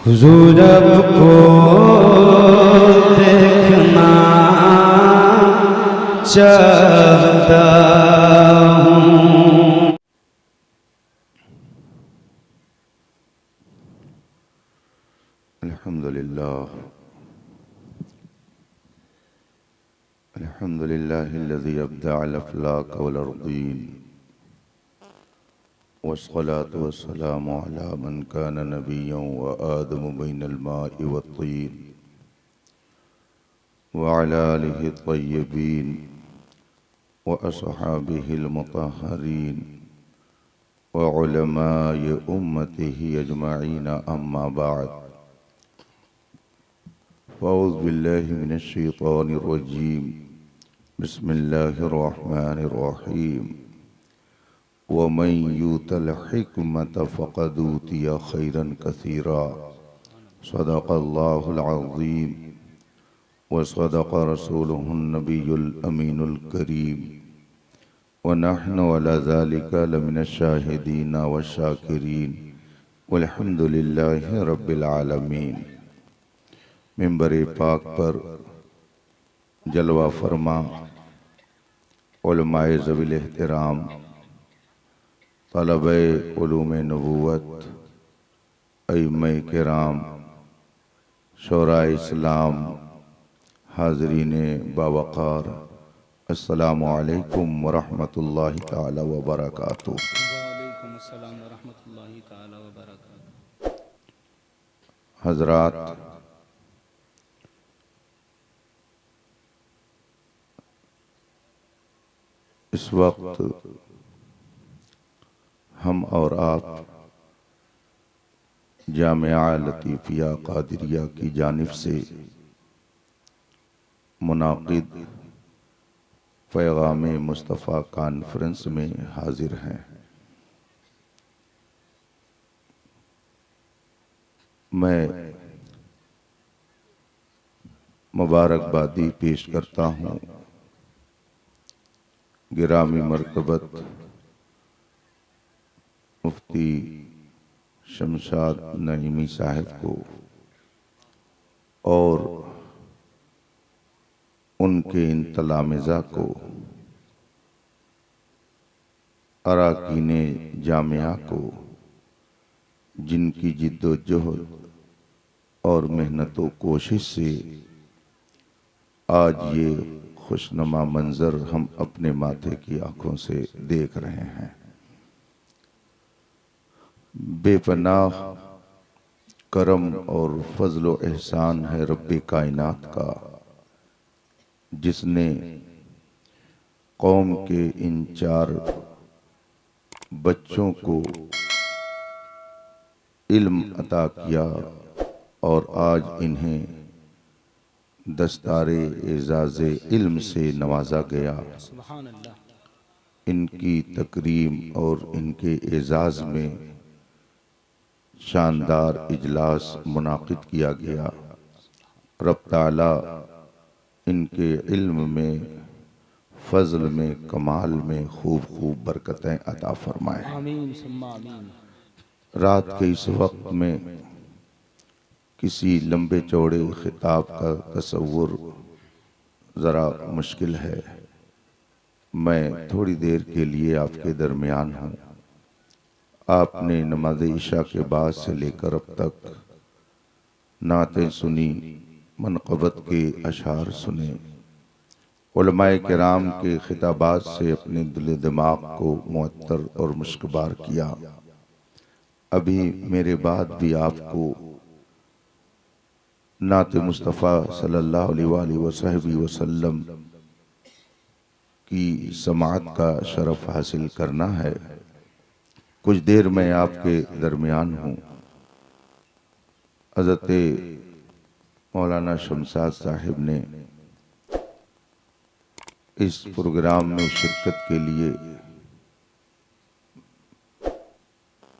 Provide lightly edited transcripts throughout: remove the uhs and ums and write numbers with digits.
हुजूर आपको देखना चाहता हूँ। अल्हम्दुलिल्लाहिल्लज़ी अब्दअल अफ़लाक वल अर्दीन वस्सलातु वस्सलामु अला मन कान नबिय्यन व आदमु बैनल माइ वत्तीन व अला आलिहि त्तय्यबीन व अस्हाबिहिल मुतहहरीन व उलमाए उम्मतिहि अजमईन अम्मा बाद। फ़अऊज़ु बिल्लाहि मिनश शैतानिर रजीम। बिस्मिल्लाहिर रहमानिर रहीम। वमन यूतल हिकमत फ़क़द ऊतिया खैरन कसीरा। सदक़ल्लाहुल अज़ीम व सदक़ रसूलुहुन नबियुल अमीनुल करीम व नहनु अला ज़ालिका लमिनश शाहिदीन व शाकिरीन वल्हम्दुलिल्लाहि रब्बिल आलमीन। मिंबर पाक पर जलवा फरमा उलमाए ज़वील एहतराम, तलबे उलूम नबूवत, अइम्मे किराम, शोराए इस्लाम, हाज़रीन बावक़ार, अस्सलामु अलैकुम व रहमतुल्लाहि ताला व बरकातुहू। वालेकुम अस्सलाम व रहमतुल्लाहि ताला व बरकातुहू। हज़रात, इस वक्त हम और आप जामिया लतीफ़िया क़ादिरिया की जानिब से मुनाक़िद पैगाम मुस्तफ़ा कॉन्फ्रेंस में हाजिर हैं। मैं मुबारकबादी पेश करता हूँ गिरामी मर्तबत मुफ्ती शमशाद नईमी साहब को और उनके इन तलामिज़ा को, अराकीने जामिया को, जिनकी जिद्दोजहद और मेहनत व कोशिश से आज ये खुशनुमा मंजर हम अपने माथे की आंखों से देख रहे हैं। बेपनाह करम और फजल व एहसान है रब्बे कायनात का, जिसने कौम के इन चार बच्चों को इल्म अता किया और आज इन्हें दस्तारे एजाज़े इल्म से नवाजा गया। सुभान अल्लाह। इनकी तकरीम और इनके एजाज़ में शानदार इजलास मुनाक़िद किया गया। रब ताला इनके इल्म में, फ़ज़ल में, कमाल में खूब खूब बरकतें अता फरमाए। आमीन सुम्मा आमीन। रात के इस वक्त में किसी लंबे चौड़े खिताब का तसव्वुर ज़रा मुश्किल है। मैं थोड़ी देर के लिए आपके दरमियान हूँ। आपने नमाज इशा के बाद से लेकर अब तक नातें सुनी, मनक़बत के अशार सुने, उलमाए किराम के खिताबात से अपने दिल दिमाग को मुअत्तर और मुश्कबार किया। अभी मेरे बाद भी आपको नात मुस्तफ़ा सल्लल्लाहु अलैहि वसल्लम की समाअत का शरफ हासिल करना है। कुछ देर मैं आपके दरमियान हूँ। हज़रत मौलाना शमशाद साहिब ने इस प्रोग्राम में शिरकत के लिए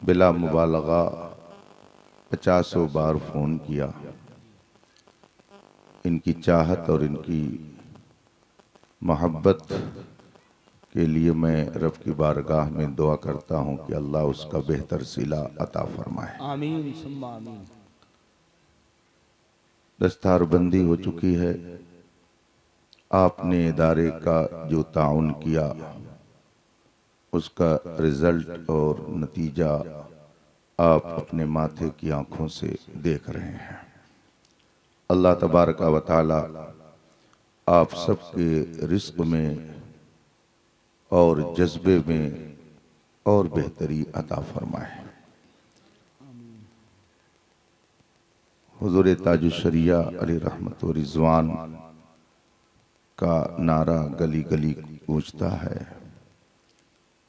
बिला मुबालगा 50 बार फ़ोन किया। इनकी चाहत और इनकी मोहब्बत के लिए मैं रब की बारगाह में दुआ करता हूँ कि अल्लाह उसका बेहतर सिला अता फरमाए। आमीन सुम्मा आमीन। दस्तारबंदी हो चुकी है। आपने इदारे का जो ताउन किया उसका रिजल्ट और नतीजा आप अपने माथे की आंखों से देख रहे हैं। अल्लाह तबारक व तआला आप सबके रिस्क में और जज्बे में और बेहतरी अता फरमाए। हुजूर ताजुश्शरिया अली रहमत व रिज़वान का नारा गली गली गूंजता है।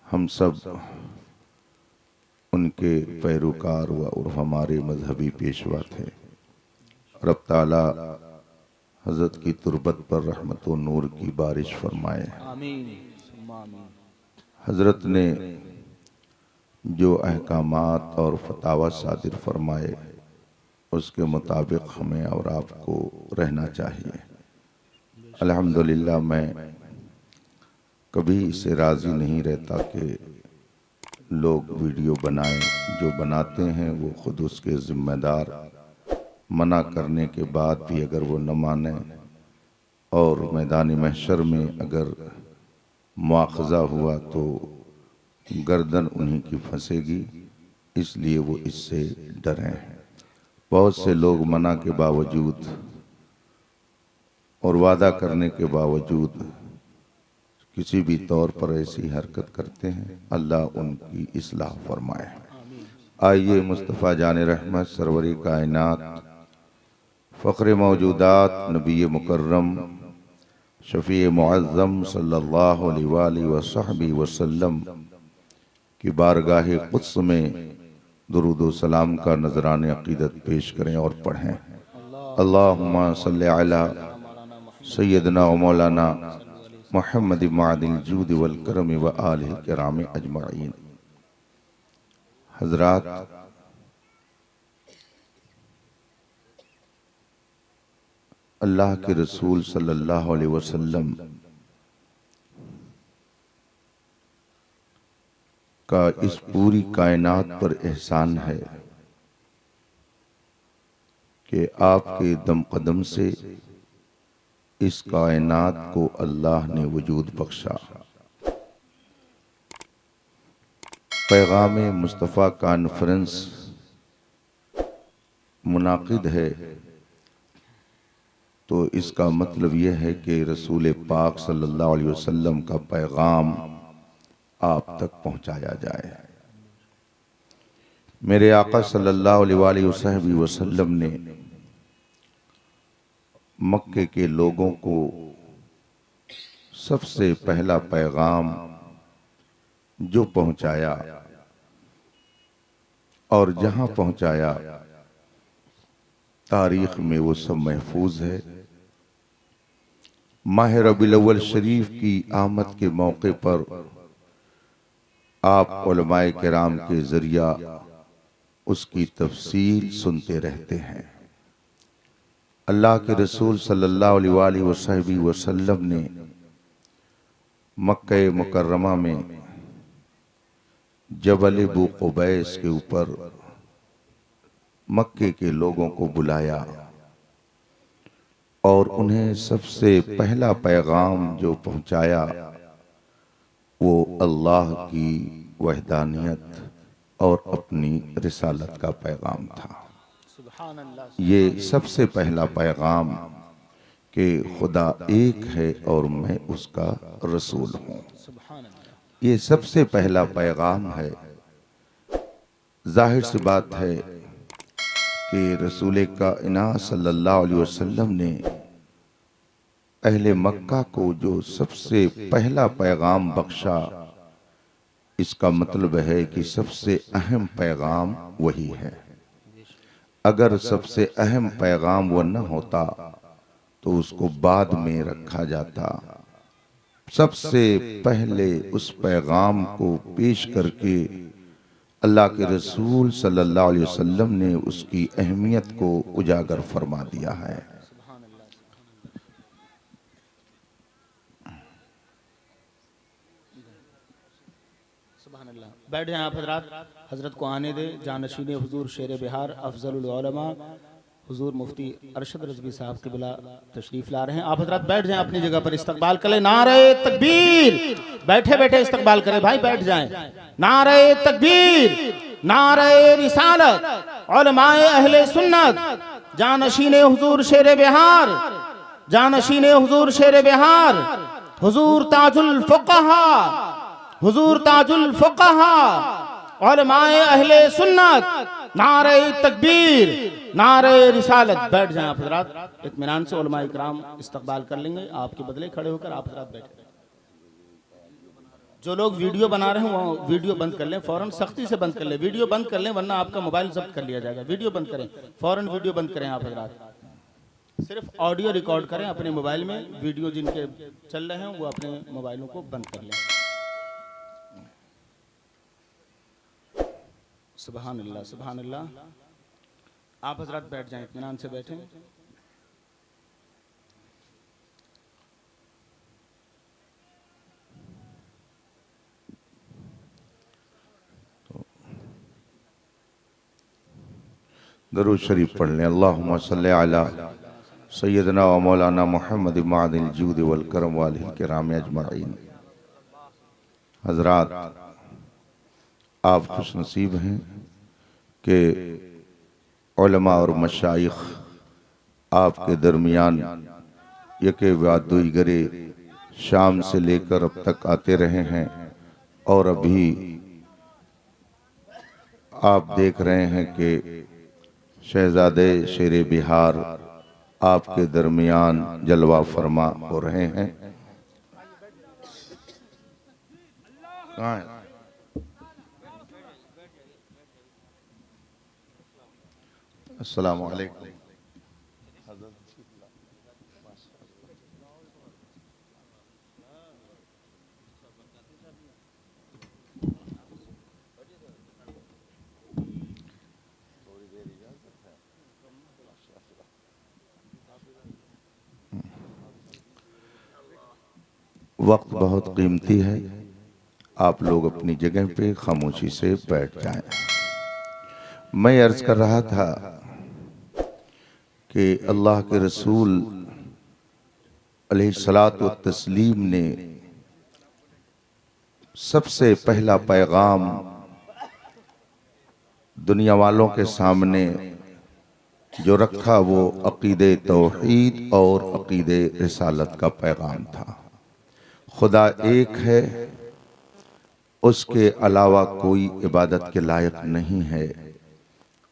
हम सब उनके पैरोकार और हमारे मजहबी पेशवा थे। रब ताला हजरत की तुरबत पर रहमत व नूर की बारिश फरमाए। आमीन सुम्मा आमीन। हजरत ने जो अहकामात और फतावा सादिर फरमाए उसके मुताबिक हमें और आपको रहना चाहिए। अल्हम्दुलिल्लाह मैं कभी इससे राज़ी नहीं रहता कि लोग वीडियो बनाएं। जो बनाते हैं वो खुद उसके ज़िम्मेदार। मना करने के बाद भी अगर वो न माने और मैदान महशर में अगर मुआखज़ा हुआ तो गर्दन उन्हीं की फंसेगी, इसलिए वो इससे डरें। बहुत से लोग मना के बावजूद और वादा करने के बावजूद किसी भी तौर पर ऐसी हरकत करते हैं। अल्लाह उनकी इस्लाह फरमाए। आइए मुस्तफ़ा जान रहमत सरवरी कायनात फ़ख्र मौजूदात नबी मुकर्रम शफ़ी मुअज़्ज़म सल्लल्लाहु अलैहि वसहबी वसल्लम की बारगाह क़ुद्स में दुरूद व सलाम का नजरान अक़ीदत पेश करें और पढ़ें। अल्लाहुम्मा सल्लि अला सय्यदना व मौलाना मुहम्मद मादिल जूद वल करम व आलिहि किराम अजमईन। हज़रात, अल्लाह के रसूल सल्लल्लाहु अलैहि वसल्लम का इस पूरी कायनात पर एहसान है कि आपके दम कदम से इस कायनात को अल्लाह ने वजूद बख्शा। पैगाम मुस्तफ़ा कॉन्फ्रेंस मुनाकिद है तो इसका मतलब यह है कि रसूल पाक सल्लल्लाहु अलैहि वसल्लम का पैगाम आप तक पहुंचाया जाए। मेरे आका सल्लल्लाहु अलैहि वसल्लम ने मक्के के लोगों को सबसे पहला पैगाम जो पहुंचाया और जहां पहुंचाया तारीख में वो सब महफूज है। माह रबीउल अव्वल शरीफ की आमद के मौके पर आप उलमाए किराम के जरिया उसकी तफसील सुनते रहते हैं। अल्लाह के रसूल सल्लल्लाहु अलैहि वसल्लम ने मक्का मुकर्रमा में जबल बू कुबैस के ऊपर मक्के के लोगों को बुलाया और उन्हें सबसे पहला पैगाम जो पहुंचाया वो अल्लाह की वहदानियत और अपनी रिसालत का पैगाम था। ये सबसे पहला पैगाम कि खुदा एक है और मैं उसका रसूल हूँ, ये सबसे पहला पैगाम है। जाहिर सी बात है कि रसूल कायनात सल्लल्लाहु अलैहि वसल्लम ने अहले मक्का को जो सबसे पहला पैगाम बख्शा, इसका मतलब है कि सबसे अहम पैगाम वही है। अगर सबसे अहम पैगाम वो न होता तो उसको बाद में रखा जाता। सबसे पहले उस पैगाम को पेश करके अल्लाह के रसूल सल्लल्लाहु अलैहि वसल्लम ने उसकी अहमियत को उजागर फरमा दिया है। बैठ जाएं आप हजरात, हजरत को आने दे। जानशीन हुजूर शेर बिहार अफजलुल उलमा हुजूर मुफ्ती अरशद रज़वी साहब के बिला तशरीफ ला रहे हैं। आप हजरात बैठ जाएं अपनी जगह पर, इस्तकबाल करें। नारे तकबीर, बैठे बैठे इस्तकबाल करें भाई, बैठ जाएं। नारे तकबीर, नारे रिसालत, उलमाए अहले सुन्नत, जानशीने हुजूर शेर बिहार, जानशीने हुजूर शेर बिहार, हुजूर ताजुल फुक़हा, हुजूर ताजुल फुक़हा, उलमाए अहले सुन्नत, नारे तकबीर, नारे रिसालत। बैठ जाएं आप हजरात, इत्मीनान से उलमाए इकराम इस्तकबाल कर लेंगे आपके बदले। खड़े होकर आप हजरात बैठे। जो लोग वीडियो बना रहे हैं वो वीडियो बंद कर लें, फौरन सख्ती से बंद कर लें। वीडियो बंद कर लें वरना आपका मोबाइल जब्त कर लिया जाएगा। वीडियो बंद करें, फौरन वीडियो बंद करें आप हजरात। सिर्फ ऑडियो रिकॉर्ड करें अपने मोबाइल में, वीडियो जिनके चल रहे हैं वो अपने मोबाइलों को बंद कर लें। सुभान अल्लाह, सुभान अल्लाह। आप हजरात बैठ जाएं, इत्मीनान से बैठें। दरूद शरीफ पढ़ लें। अल्लाहुम्मा सल्ली अला सय्यदना व मौलाना मुहम्मद मादिल जूद वल करम वालिल किराम अजमईन। हजरात, आप खुश नसीब हैं कि उलमा और मशाइख आपके दरमियान यके बाद दुई गरे शाम से लेकर अब तक आते रहे हैं, और अभी आप देख रहे हैं कि शहजादे शेर बिहार आपके दरमियान जलवा फरमा हो रहे हैं। कहाँ है? अस्सलामु अलैकुम। वक्त बहुत कीमती है, आप लोग अपनी जगह पे खामोशी से बैठ जाएं। मैं अर्ज कर रहा था कि अल्लाह के रसूल अलैहिस्सलातु व तस्लीम ने सबसे पहला पैगाम दुनिया वालों के सामने जो रखा वो अक़ीदे तौहीद और अक़ीदे रिसालत का पैगाम था। खुदा एक है, उसके अलावा कोई इबादत के लायक नहीं है,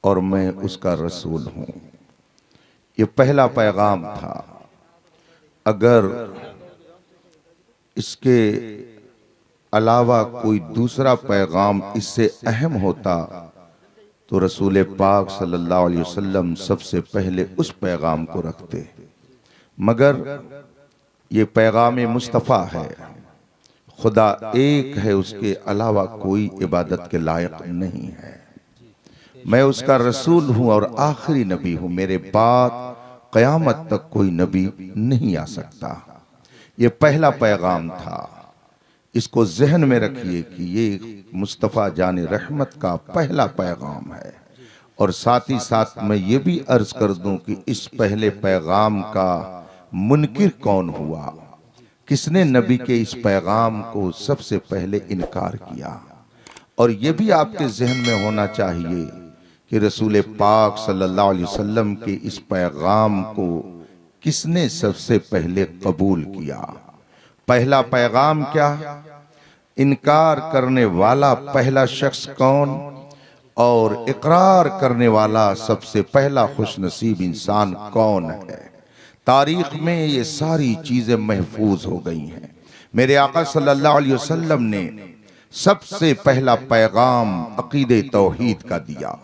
और मैं उसका रसूल हूँ। ये पहला पैगाम था। अगर इसके अलावा कोई दूसरा पैगाम इससे अहम होता तो रसूल पाक सल्लल्लाहु अलैहि वसल्लम सबसे पहले उस पैगाम को रखते, मगर ये पैगाम मुस्तफ़ा है। खुदा एक है, उसके अलावा कोई इबादत के लायक नहीं है। मैं उसका रसूल हूँ और आखिरी नबी हूँ, मेरे बाद क़यामत तक कोई नबी नहीं आ सकता। ये पहला पैगाम था। इसको जहन में रखिए कि ये मुस्तफ़ा जान रहमत का पहला पैगाम है। और साथ ही साथ मैं ये भी अर्ज कर दूं कि इस पहले पैगाम का मुनकिर कौन हुआ, किसने नबी के इस पैगाम को सबसे पहले इनकार किया। और ये भी आपके जहन में होना चाहिए कि रसूल पाक सल्लल्लाहु अलैहि वसल्लम के इस पैगाम को किसने सबसे पहले कबूल किया। पहला पैगाम क्या, इनकार करने वाला पहला शख्स कौन, और इकरार करने वाला सबसे पहला खुशनसीब इंसान कौन है। तारीख में ये सारी चीजें महफूज हो गई हैं। मेरे आका सल्लल्लाहु अलैहि वसल्लम ने सबसे पहला पैगाम अकीदे तौहीद का दिया।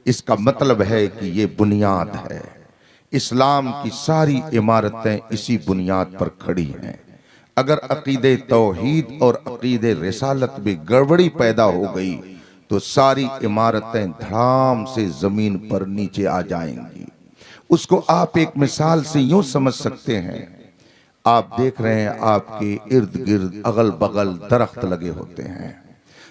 इसका मतलब है कि ये बुनियाद है। इस्लाम की सारी इमारतें इसी बुनियाद पर खड़ी हैं। अगर अकीदे तौहीद और अकीदे रिसालत में गड़बड़ी पैदा हो गई तो सारी इमारतें धड़ाम से जमीन पर नीचे आ जाएंगी। उसको आप एक मिसाल से यूं समझ सकते हैं, आप देख रहे हैं आपके इर्द गिर्द अगल बगल दरख्त लगे होते हैं।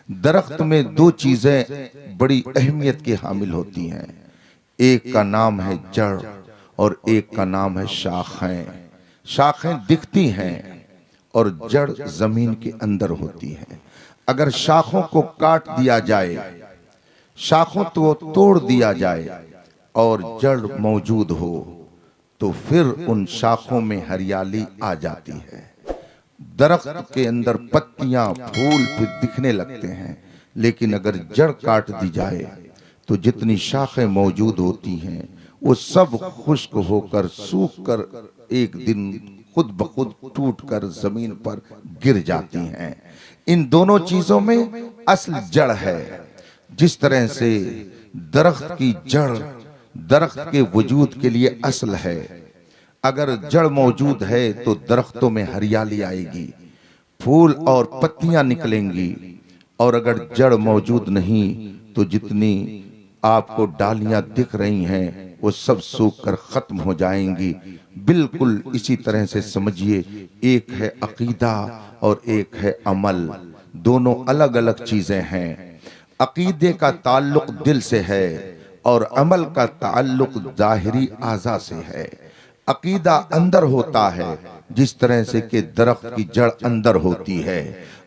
दरख्त में दो चीजें बड़ी अहमियत की हामिल होती हैं, एक का नाम है जड़ और एक का नाम है शाखें। शाखें दिखती हैं और जड़ जमीन के अंदर होती है। अगर शाखों को काट दिया जाए, शाखों को तोड़ दिया जाए और जड़ मौजूद हो तो फिर उन शाखों में हरियाली आ जाती है। दरख्त के अंदर पत्तियां फूल फिर दिखने लगते हैं, लेकिन अगर जड़ काट दी जाए तो जितनी शाखें मौजूद होती हैं वो सब खुश्क होकर सूख कर एक दिन खुद ब खुद टूट कर जमीन पर गिर जाती हैं। इन दोनों चीजों में असल जड़ है। जिस तरह से दरख्त की जड़ दरख्त के वजूद के लिए असल है, अगर जड़ मौजूद है तो दरख्तों में हरियाली आएगी, फूल और पत्तियां निकलेंगी। और अगर जड़ मौजूद नहीं तो जितनी आपको डालियां दिख रही हैं वो सब सूख कर खत्म हो जाएंगी। बिल्कुल इसी तरह से समझिए, एक है अकीदा और एक है अमल, दोनों अलग अलग चीजें हैं। अकीदे का ताल्लुक दिल से है और अमल का ताल्लुक जाहिरी आज़ा से है। अकीदा अंदर होता है जिस तरह से कि दरख्त की जड़ अंदर होती है,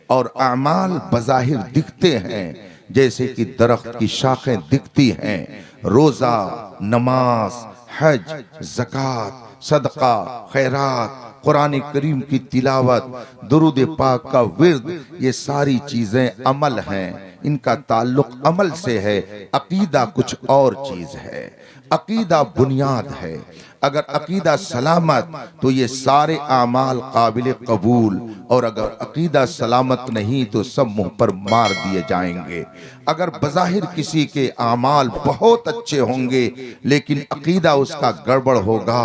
और अमाल बज़ाहिर दिखते हैं जैसे कि दरख्त की शाखें दिखती हैं। रोजा, नमाज, हज, ज़कात, सदका, खैरात, कुरान करीम की तिलावत, दुरूद पाक का विर्द, ये सारी चीजें अमल हैं। इनका ताल्लुक अमल से है। अकीदा कुछ और चीज है। अकीदा बुनियाद है। अगर अकीदा सलामत तो ये सारे आमाल काबिल कबूल, और अगर अकीदा सलामत नहीं तो सब मुंह पर मार दिए जाएंगे। अगर बज़ाहिर किसी के आमाल बहुत अच्छे होंगे लेकिन अकीदा उसका गड़बड़ होगा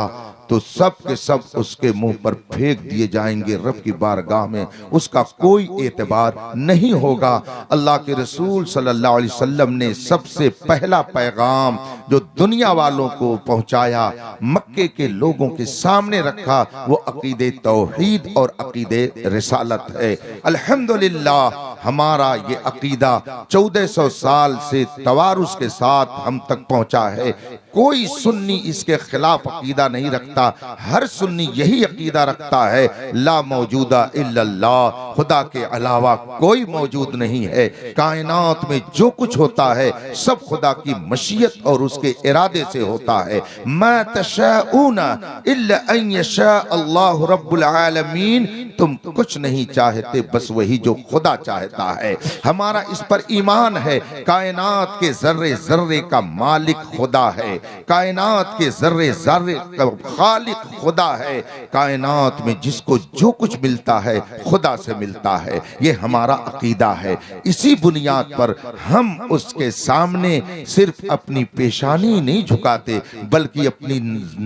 तो सब के सब उसके मुंह पर फेंक दिए जाएंगे। रब की बारगाह में उसका कोई एतबार नहीं होगा। अल्लाह के रसूल सल्लल्लाहु अलैहि वसल्लम ने सबसे पहला पैगाम जो दुनिया वालों को पहुंचाया, मक्के के लोगों के सामने रखा, वो अकीदे तौहीद और अकीदे रिसालत है। अल्हम्दुलिल्लाह हमारा ये अकीदा 1400 साल से तवारुस के साथ हम तक पहुंचा है। कोई सुन्नी इसके खिलाफ अकीदा नहीं रखता। हर सुन्नी यही अकीदा रखता है, ला मौजूदा इल्लल्लाह, खुदा के अलावा कोई मौजूद नहीं है। कायनात में जो कुछ होता है सब खुदा की मशीयत और उसके इरादे से होता है। मा तशाऊना इल्ला अन यशा अल्लाहु रब्बुल आलमीन, तुम कुछ नहीं चाहते बस वही जो खुदा चाहता है। हमारा इस पर ईमान है। कायनात के जर्रे जर्रे का मालिक खुदा है। कायनात के जर्रे जर्रे का खालिक खुदा है। कायनात में जिसको जो कुछ मिलता है खुदा से मिलता है। ये हमारा अकीदा है। इसी बुनियाद पर हम उसके सामने सिर्फ अपनी पेशानी नहीं झुकाते बल्कि अपनी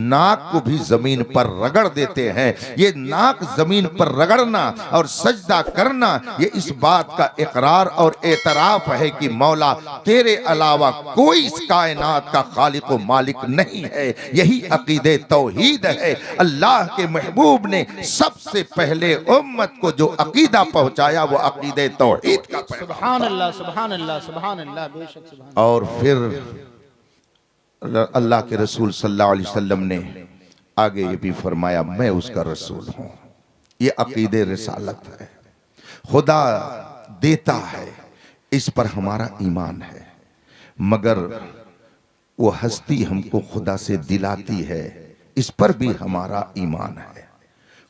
नाक को भी जमीन पर रगड़ देते हैं। ये नाक जमीन पर रगड़ना और सजदा करना ये इस बात का इकरार और एतराफ है कि मौला तेरे अलावा कोई इस कायनात का खालिक व मालिक नहीं है। यही अकीदे तौहीद है। अल्लाह के महबूब ने सबसे पहले उम्मत को जो अकीदा पहुंचाया वो अकीदे तौहीद का। सुभान अल्लाह, सुभान अल्लाह, सुभान अल्लाह, बेशक सुभान। और फिर अल्लाह के रसूल सल्लल्लाहु अलैहि वसल्लम ने आगे ये भी फरमाया, मैं उसका रसूल हूं। ये अकीदे रिसालत है। खुदा देता है, इस पर हमारा ईमान है, मगर वो हस्ती हमको खुदा से दिलाती है, इस पर भी हमारा ईमान है।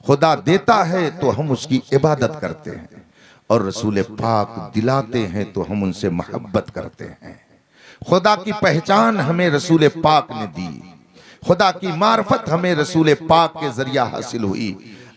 खुदा देता है तो हम उसकी इबादत करते हैं, और रसूल पाक दिलाते हैं तो हम उनसे मोहब्बत करते हैं। खुदा की पहचान हमें रसूल पाक ने दी। खुदा की मार्फत हमें रसूल पाक के जरिया हासिल हुई।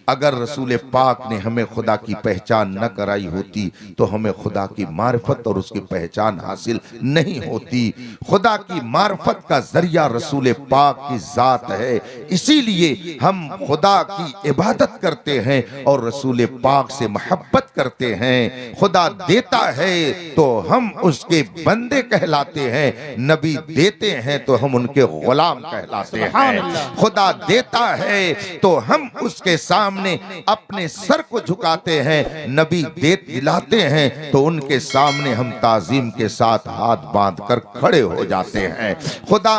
अगर रसूल पाक ने हमें खुदा की पहचान न कराई होती तो हमें खुदा की मार्फत और उसकी पहचान हासिल नहीं होती। खुदा की मार्फत का जरिया रसूल पाक की जात है। इसीलिए हम खुदा की इबादत करते हैं और रसूल पाक से मोहब्बत करते हैं। खुदा देता है तो हम उसके बंदे कहलाते हैं, नबी देते हैं तो हम उनके गुलाम कहलाते हैं। खुदा देता है तो हम उसके सामने अपने सर को झुकाते हैं, नबी दिलाते हैं तो उनके सामने हम ताजीम के साथ हाथ बांधकर खड़े हो जाते हैं। खुदा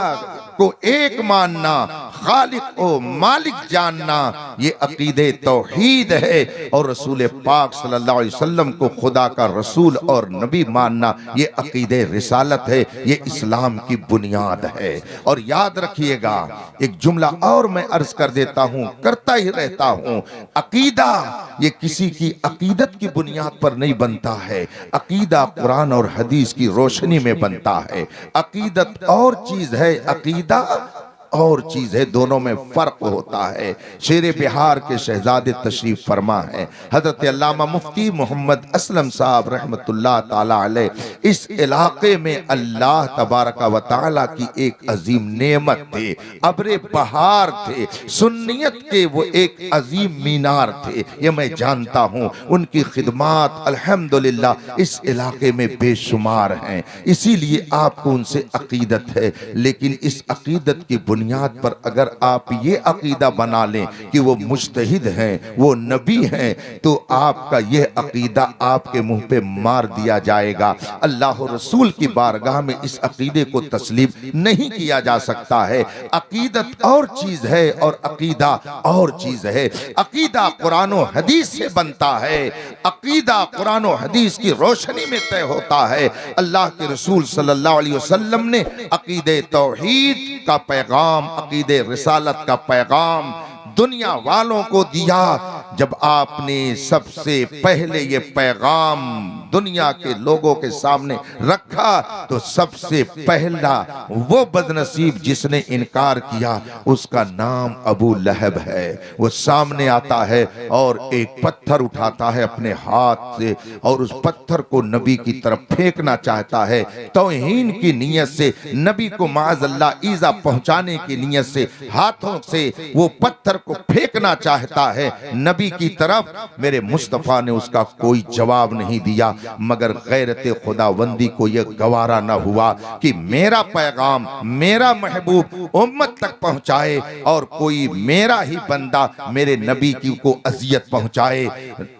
को एक मानना, खालिक ओ मालिक जानना, ये अकीदे तौहीद है। और रसूल पाक सल्लल्लाहु अलैहि वसल्लम को खुदा का रसूल और नबी मानना, ये अकीदे रिसालत है, ये इस्लाम की बुनियाद है। और याद रखिएगा, एक जुमला और मैं अर्ज कर देता हूं, करता ही रहता हूं, अकीदा ये किसी की अकीदत की बुनियाद पर नहीं बनता है। अकीदा कुरान और हदीस की रोशनी में बनता है। अकीदत और चीज है, अकीदा और चीज है, दोनों में फर्क होता है। शेर बिहार के शहजादे तशरीफ फरमा है हजरत अल्लामा मुफ्ती मोहम्मद असलम साहब रहमतुल्लाह ताला अलैह। इस इलाके में अल्लाह तबारक व तआला की एक अजीम नेमत थे, अब्रे बहार थे, सुन्नियत के वो एक अजीम मीनार थे। ये मैं जानता हूँ, उनकी खिदमात अल्हम्दुलिल्लाह इस इलाके में बेशुमार हैं, इसीलिए आपको उनसे अकीदत है। लेकिन इस अकीदत की बुनियाद पर अगर आप ये अकीदा बना लें कि वो मुज्तहिद हैं, वो नबी हैं, तो आपका यह अकीदा आपके मुंह पे मार दिया जाएगा। अल्लाह रसूल की बारगाह में इस अकीदे को तस्लीम नहीं किया जा सकता है। अकीदत और चीज है और अकीदा और चीज है। अकीदा कुरान और हदीस से बनता है, अकीदा कुरान और हदीस की रोशनी में तय होता है। अल्लाह के रसूल सल्लल्लाहु अलैहि वसल्लम ने अकीदे तौहीद का पैगाम, अकीदे रिसालत का पैगाम दुनिया वालों को दिया। जब आपने सबसे पहले ये पैगाम दुनिया के लोगों के सामने रखा, तो सबसे पहला वो बदनसीब जिसने इनकार किया, उसका नाम अबू लहब है। वो सामने आता है और एक पत्थर उठाता है अपने हाथ से और उस पत्थर को नबी की तरफ फेंकना चाहता है, तौहीन की नीयत से, नबी को माअज़ल्लाह ईज़ा पहुंचाने की नीयत से हाथों से वो पत्थर को फेंकना चाहता है नबी की तरफ। मेरे मुस्तफा ने उसका कोई जवाब नहीं दिया, मगर गैरते खुदावंदी को यह गवारा न हुआ कि मेरा पैगाम, मेरा महबूब उम्मत तक पहुंचाए और कोई मेरा ही बंदा मेरे नबी की को अजियत पहुंचाए।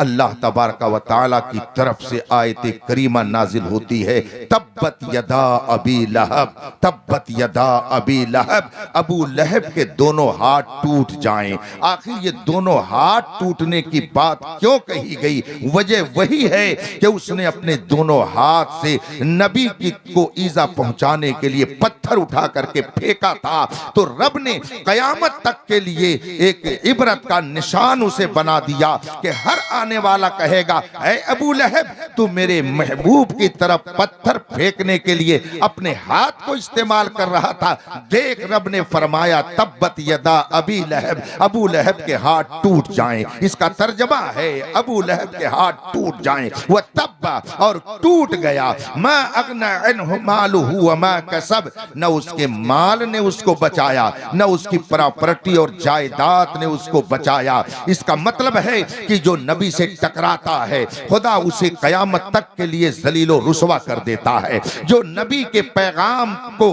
अल्लाह तबारक व तआला की तरफ से आयत करीमा नाजिल होती है, तब्बत यदा अबी लहब, तब्बत यदा अबी लहब। अबू लहब के दोनों हाथ टूट जाएं। आखिर ये दोनों हाथ टूटने की बात क्यों कही गई? वजह वही है कि उसने अपने दोनों हाथ से नबी की को ईजा पहुंचाने के लिए पत्थर उठा करके फेंका था। तो रब ने कयामत तक के लिए एक इबरत का निशान उसे बना दिया कि हर आने वाला कहेगा, ऐ अबू लहब, तू मेरे महबूब की तरफ पत्थर फेंकने के लिए अपने हाथ को इस्तेमाल कर रहा था। देख, रब ने फरमाया तब्बत यदा अबी लहब, अबू लहब के हाथ टूट जाएं। इसका तर्जमा है अबू लहब के हाथ टूट जाएं। वह तब्बा, और टूट गया। मा अगना अन्हु मालुहु व मा कसब, न उसके माल ने उसको बचाया, न उसकी प्रॉपर्टी और जायदाद ने उसको बचाया। इसका मतलब है कि जो नबी से टकराता है, खुदा उसे कयामत तक के लिए जलीलो रुसवा कर देता है। जो नबी के पैगाम को,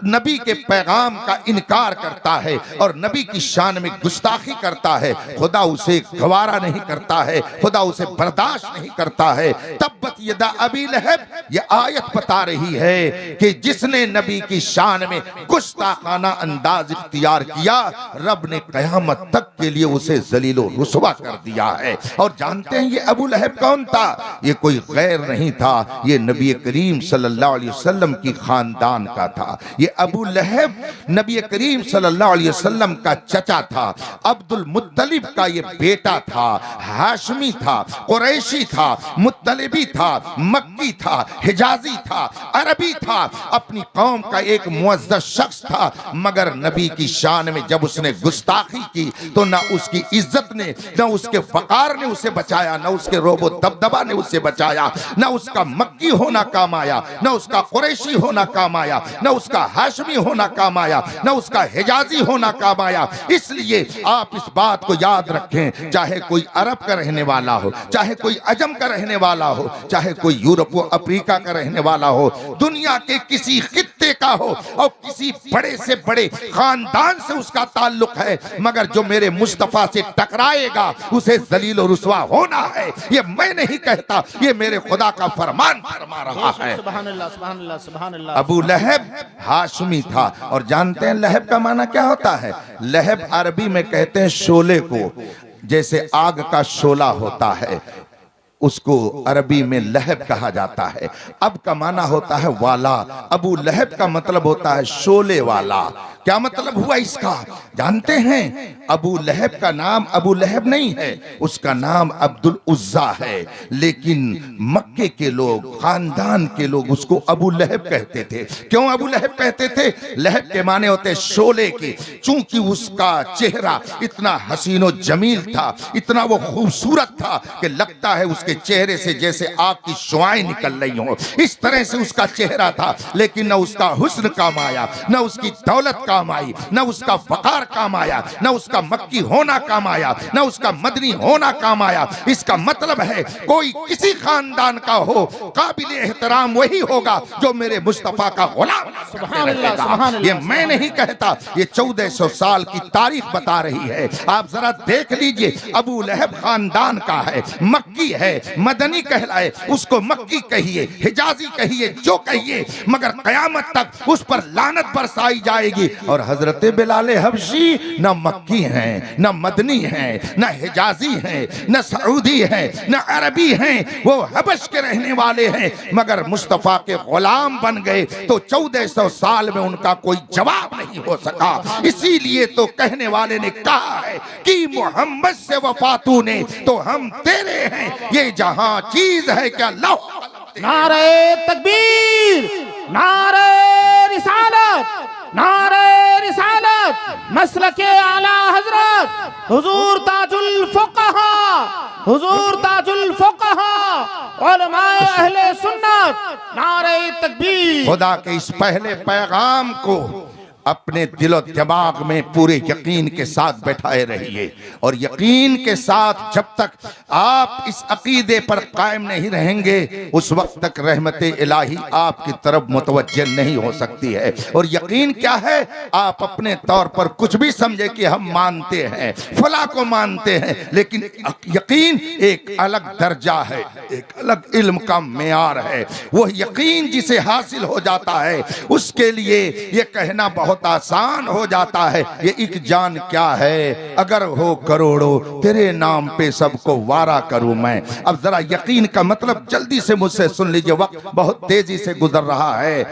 नबी के पैगाम का इनकार करता है और नबी की शान में गुस्ताखी करता है, खुदा उसे गवारा नहीं करता है, खुदा उसे बर्दाश्त नहीं करता है। तब्बत यदा अबी लहब, यह आयत बता रही है कि जिसने नबी की शान में गुस्ताखाना अंदाज इख्तियार किया, रब ने कयामत तक के लिए उसे जलीलो रुसवा कर दिया है। और जानते हैं ये अबू लहब कौन था? ये कोई गैर नहीं था, ये नबी करीम सल्लल्लाहु अलैहि वसल्लम की खानदान का था। ये अबू लहब नबी करीम सल्लल्लाहु अलैहि वसल्लम का चचा था, अब्दुल मुत्तलिब का ये बेटा था, हाशमी था, कुरैशी था, मुत्तलिबी था, मक्की था, हिजाजी था, अरबी था, अपनी कौम का एक मुअज़्ज़ज़ शख्स था। मगर नबी की शान में जब उसने गुस्ताखी की तो न उसकी इज्जत ने, न उसके वकार ने उसे बचाया, न उसके रोबो दबदबा ने उसे बचाया, न उसका मक्की होना काम आया, न उसका कुरैशी होना काम आया, न उसका हाशमी होना काम आया, न उसका हिजाजी होना काम आया। इसलिए आप इस बात को याद रखें, चाहे कोई अरब का रहने वाला हो, चाहे कोई अजम का रहने वाला हो, चाहे कोई यूरोप व अफ्रीका का रहने वाला हो, दुनिया के किसी खित्ते का हो और किसी बड़े से बड़े खानदान से उसका ताल्लुक है, मगर जो मेरे मुस्तफा से टकराएगा उसे जलील और रुसवा होना है। ये मैं नहीं कहता, ये मेरे खुदा का फरमान फरमा रहा है। सुभान अल्लाह, सुभान अल्लाह, सुभान अल्लाह। अबू लहब हाशमी था, और जानते हैं लहब का माना क्या होता है? लहब अरबी में कहते हैं शोले को, जैसे आग का शोला होता है उसको अरबी में लहब कहा जाता है। अब का माना होता है वाला। अबू लहब का मतलब होता है शोले वाला। क्या मतलब हुआ इसका जानते हैं? अबू लहब का नाम अबू लहब नहीं है, उसका नाम अब्दुल उज्जा है, लेकिन मक्के के लोग, खानदान के लोग उसको अबू लहब कहते थे। क्यों अबू लहब कहते थे? लहब के माने होते शोले के, चूंकि उसका चेहरा इतना हसीनो जमील था, इतना वो खूबसूरत था कि लगता है उसके चेहरे से जैसे आग की शुआएं निकल रही हो, इस तरह से उसका चेहरा था। लेकिन न उसका हुस्न काम आया, न उसकी दौलत काम आई, न उसका वकार काम आया, न उसका मक्की होना काम आया, न उसका मदनी होना काम आया। इसका मतलब है कोई किसी खानदान का हो, काबिल एहतराम वही होगा जो मेरे मुस्तफा का गुलाम रहेगा। ये मैं नहीं कहता, ये 1400 साल की तारीख बता रही है। आप जरा देख लीजिए, अबू लहब खानदान का है, मक्की है, मदनी कहलाए, उसको मक्की कहिए, हिजाजी कहिए, जो कहिए, मगर कयामत तक उस पर लानत बरसाई जाएगी। और हजरत बिलाल हबशी न मक्की हैं, न मदनी हैं, न हिजाजी हैं, न सऊदी हैं, न अरबी हैं, वो हबश के रहने वाले हैं, मगर मुस्तफा के गुलाम बन गए तो 1400 साल में उनका कोई जवाब नहीं हो सका। इसीलिए तो कहने वाले ने कहा है कि मोहम्मद से वफा तूने तो हम तेरे हैं, ये जहां चीज है क्या लो। नारे तकबीर, नारे रिसालत, नारे रिसालत, मसलके आला हजरत हुजूर ताजुल फुक़हा, हुजूर ताजुल फुक़हा, उलमाए अहले सुन्नत, नारे तकबीर। खुदा के इस पहले पैगाम को अपने दिलो दिमाग में पूरे यकीन के साथ बैठाए रहिए, और यकीन के साथ जब तक आप इस अकीदे पर कायम नहीं रहेंगे उस वक्त तक रहमत इलाही आपकी तरफ मुतवज्जह नहीं हो सकती है। और यकीन क्या है? आप अपने तौर पर कुछ भी समझे कि हम मानते हैं, फला को मानते हैं, लेकिन यकीन एक अलग दर्जा है, एक अलग इल्म का मेयार है। वो यकीन जिसे हासिल हो जाता है उसके लिए ये कहना बहुत आसान हो जाता है, ये एक जान क्या है, अगर हो करोड़ों तेरे नाम पे सबको वारा करूं मैं। अब जरा यकीन का मतलब जल्दी से मुझसे सुन लीजिए, वक्त बहुत तेजी से गुजर रहा है।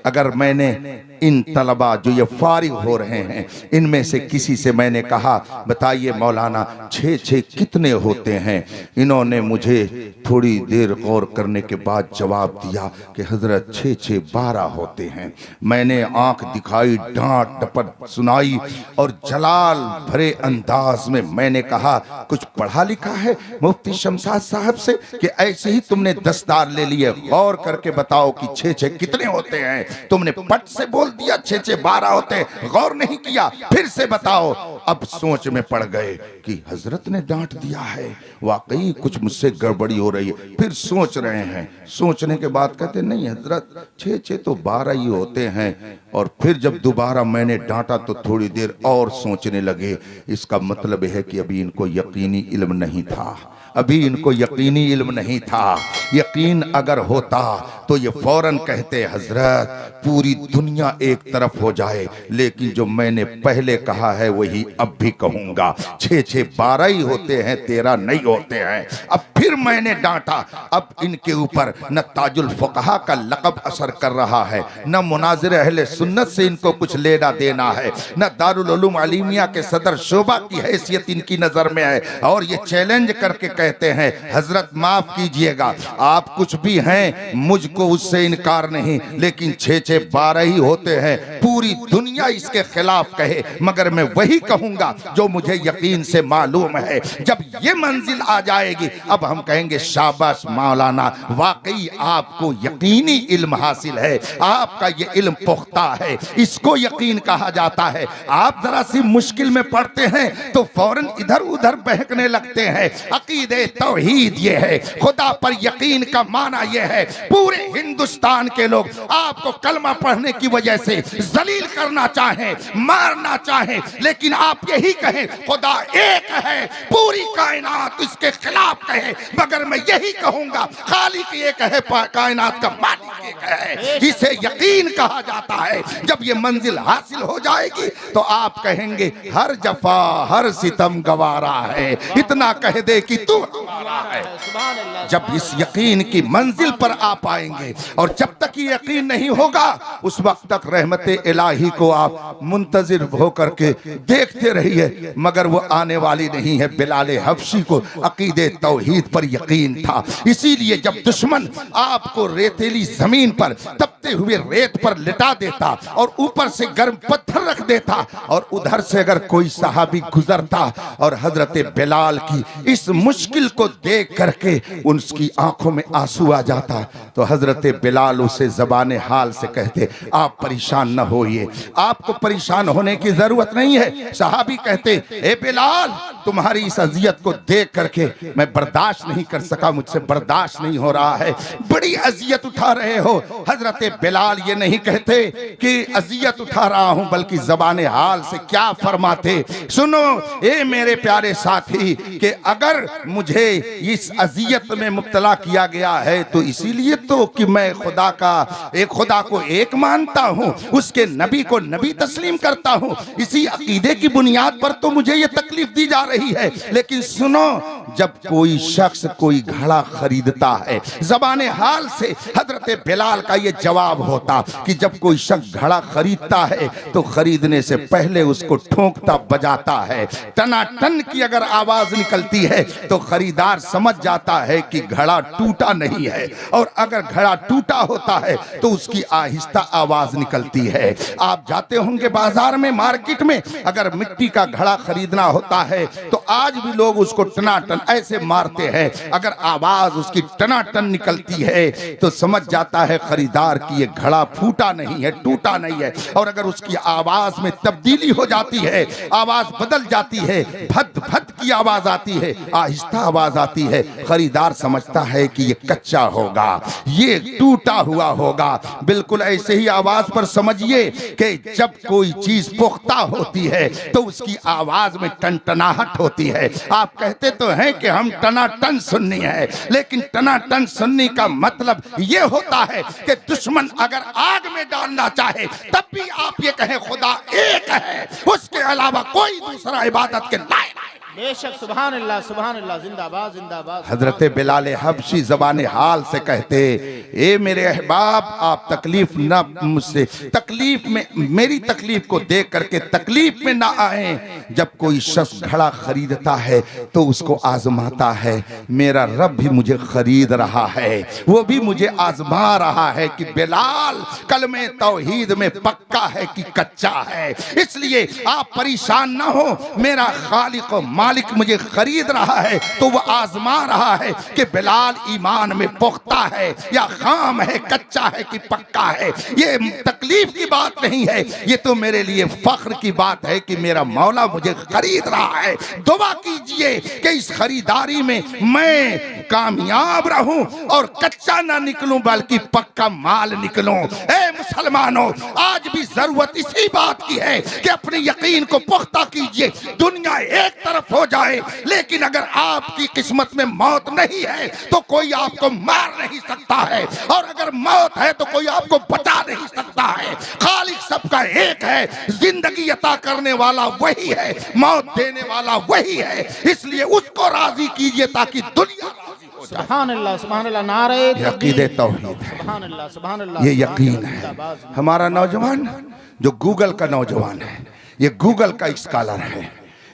अगर मैंने इन तलबा जो ये फारिग हो रहे हैं इनमें से किसी से मैंने कहा बताइए मौलाना 6 कितने होते हैं, इन्होंने मुझे थोड़ी देर गौर करने के बाद जवाब दिया कि हजरत 6 12 होते हैं। मैंने आंख दिखाई, डांट डपट सुनाई और जलाल भरे अंदाज में मैंने कहा कुछ पढ़ा लिखा है मुफ्ती शमशाद साहब से कि ऐसे ही तुमने दस्तार ले लिए, गौर करके बताओ कि 6 कितने होते हैं। तुमने पट से बोल दिया 6 12 होते, गौर नहीं किया, फिर से बताओ। अब सोच में पड़ गए कि हजरत ने डांट दिया है, वाकई कुछ मुझसे गड़बड़ी हो रही है। फिर सोच रहे हैं, सोचने के बाद कहते नहीं हजरत 6 तो 12 ही होते हैं। और फिर जब दोबारा मैंने डांटा तो थोड़ी देर और सोचने लगे। इसका मतलब है कि अभी इनको यकीनी इल्म नहीं था, अभी इनको यकीनी इल्म नहीं था। यकीन अगर होता तो ये फौरन कहते हजरत पूरी दुनिया एक तरफ हो जाए, लेकिन जो मैंने पहले कहा है वही अब भी कहूंगा, 6 12 ही होते हैं, 13 नहीं होते हैं। अब फिर मैंने डांटा। अब इनके ऊपर न ताजुल फुक़हा का लक़ब असर कर रहा है, न मुनाज़िर अहले सुन्नत से इनको कुछ लेना देना है, न दारुल उलूम अलीमिया के सदर शोबा की हैसियत इनकी नजर में है। और ये चैलेंज करके कहते हैं हजरत माफ कीजिएगा, आप कुछ भी हैं, मुझको उससे इनकार नहीं, लेकिन 6 12 ही होते होते हैं, पूरी दुनिया इसके खिलाफ कहे, मगर मैं वही कहूंगा जो मुझे यकीन से मालूम है। जब ये मंजिल आ जाएगी, अब हम कहेंगे शाबाश मौलाना, वाकई आपको यकीनी इल्म हासिल है, आपका ये इल्म पुख्ता है, इसको यकीन कहा जाता है। आप जरा सी मुश्किल में पड़ते हैं तो फौरन इधर उधर बहकने लगते हैं। अकीदे तौहीद ये है, खुदा पर यकीन का माना ये है। पूरे हिंदुस्तान के लोग आपको कलमा पढ़ने की वजह से जलील करना चाहें, मारना चाहें, लेकिन आप यही कहें खुदा एक है, पूरी कायनात इसके खिलाफ कहे, मगर मैं यही कहूंगा खालिक एक है, कायनात का मालिक एक है। इसे यकीन कहा जाता है। जब ये मंजिल हासिल हो जाएगी तो आप कहेंगे हर जफा हर सितम गवारा है, इतना कह दे कि तू हमारा है। जब इस यकीन की मंजिल पर आ पाएंगे, और जब तक ये यकीन नहीं होगा उस वक्त तक रहमते इलाही को आप मुंतजिर होकर के देखते रहिए, मगर वो आने वाली नहीं है। बिलाल हबशी को अकीदे तौहीद पर यकीन था, इसीलिए जब दुश्मन आपको रेतीली जमीन पर तपते हुए रेत पर लिटा देता और ऊपर से गर्म पत्थर रख देता, और उधर से अगर कोई सहाबी गुजरता और हजरत बिलाल की इस मुश्किल को देख करके उसकी आंखों में आंसू आ जाता, तो हजरत बिलाल उसे ज़बान हाल से कहते आप परेशान न होइए, आपको परेशान होने की जरूरत नहीं है। सहाबी कहते ए बिलाल, तुम्हारी इस अजियत को देख करके मैं बर्दाश्त नहीं कर सका, मुझसे बर्दाश्त नहीं हो रहा है, बड़ी अजियत उठा रहे हो। हजरत बिलाल ये नहीं कहते कि अजियत उठा रहा हूं, बल्कि ज़बान हाल से क्या फरमाते, सुनो ए मेरे प्यारे साथी, कि अगर मुझे इस अजियत में मुब्तला किया गया है तो इसीलिए तो कि मैं खुदा को एक मानता हूं, उसके नबी को नबी तस्लीम करता हूं, इसी अकीदे की बुनियाद पर तो मुझे ये तकलीफ दी जा रही है। लेकिन सुनो, जब कोई शख्स कोई घड़ा खरीदता है, ज़बान हाल से हजरत बिलाल का ये जवाब होता कि जब कोई शख्स घड़ा खरीदता है तो खरीदने से पहले उसको ठोंकता बजाता है, टनाटन की अगर आवाज निकलती है तो खरीदार समझ जाता है कि घड़ा टूटा नहीं है, और अगर घड़ा टूटा होता है तो उसकी आहिस्ता आवाज निकलती है। आप जाते होंगे बाजार में, मार्केट में, अगर मिट्टी का घड़ा खरीदना होता है तो आज भी लोग उसको टनाटन ऐसे मारते हैं, अगर आवाज उसकी टनाटन निकलती है तो समझ जाता है खरीदार की ये घड़ा फूटा नहीं है, टूटा नहीं है। और अगर उसकी आवाज में तब्दीली हो जाती है, आवाज बदल जाती है, भद भद की आवाज आती है, आहिस्ता आवाज आती है, खरीदार समझता है कि ये कच्चा होगा, ये टूटा हुआ होगा। बिल्कुल ऐसे ही आवाज पर समझिए कि जब कोई चीज पुख्ता होती है तो उसकी आवाज में टनटनाहट होती है। आप कहते तो हैं कि हम टनाटन सुन्नी है, लेकिन टनाटन सुन्नी का मतलब ये होता है कि दुश्मन अगर आग में डालना चाहे तब भी आप ये कहें खुदा एक है, उसके अलावा कोई दूसरा इबादत के लायक नहीं। बेशक, सुभान अल्लाह, सुभान अल्लाह, जिंदाबाद जिंदाबाद। हजरत बिलाल हबशी ज़बान हाल से कहते ए मेरे अहबाब, आप तकलीफ ना मुझसे तकलीफ में, मेरी तकलीफ को देख करके तकलीफ में ना आए। जब कोई शख्स घड़ा खरीदता है तो उसको आजमाता है, मेरा रब भी मुझे खरीद रहा है, वो भी मुझे आजमा रहा है कि बिलाल कलमे तौहीद में पक्का है कि कच्चा है। इसलिए आप परेशान ना हो, मेरा खालिक और मालिक मुझे खरीद रहा है तो वह आजमा रहा है कि बिलाल ईमान में पुख्ता है या खाम है, कच्चा है कि पक्का है। ये तकलीफ की बात नहीं है, ये तो मेरे लिए फख्र की बात है कि मेरा मौला मुझे खरीद रहा है। दुआ कीजिए कि इस खरीदारी में मैं कामयाब रहूं और कच्चा ना निकलूं बल्कि पक्का माल निकलूं। ए मुसलमानों, आज भी जरूरत इसी बात की है कि अपने यकीन को पुख्ता कीजिए। दुनिया एक तरफ हो जाए, लेकिन अगर आपकी किस्मत में मौत नहीं है तो कोई आपको मार नहीं सकता है, और अगर मौत है तो कोई आपको बचा नहीं सकता है। खालिक सबका एक है, जिंदगी अता करने वाला वही है, मौत देने वाला वही है, इसलिए उसको राजी कीजिए ताकि दुनिया राजी हो जाए। सुभान अल्लाह, सुभान अल्लाह, नारे अकीदे तौहीद है, सुभान अल्लाह, सुभान अल्लाह, ये यकीन है। हमारा नौजवान जो गूगल का नौजवान है, ये गूगल का स्कॉलर है,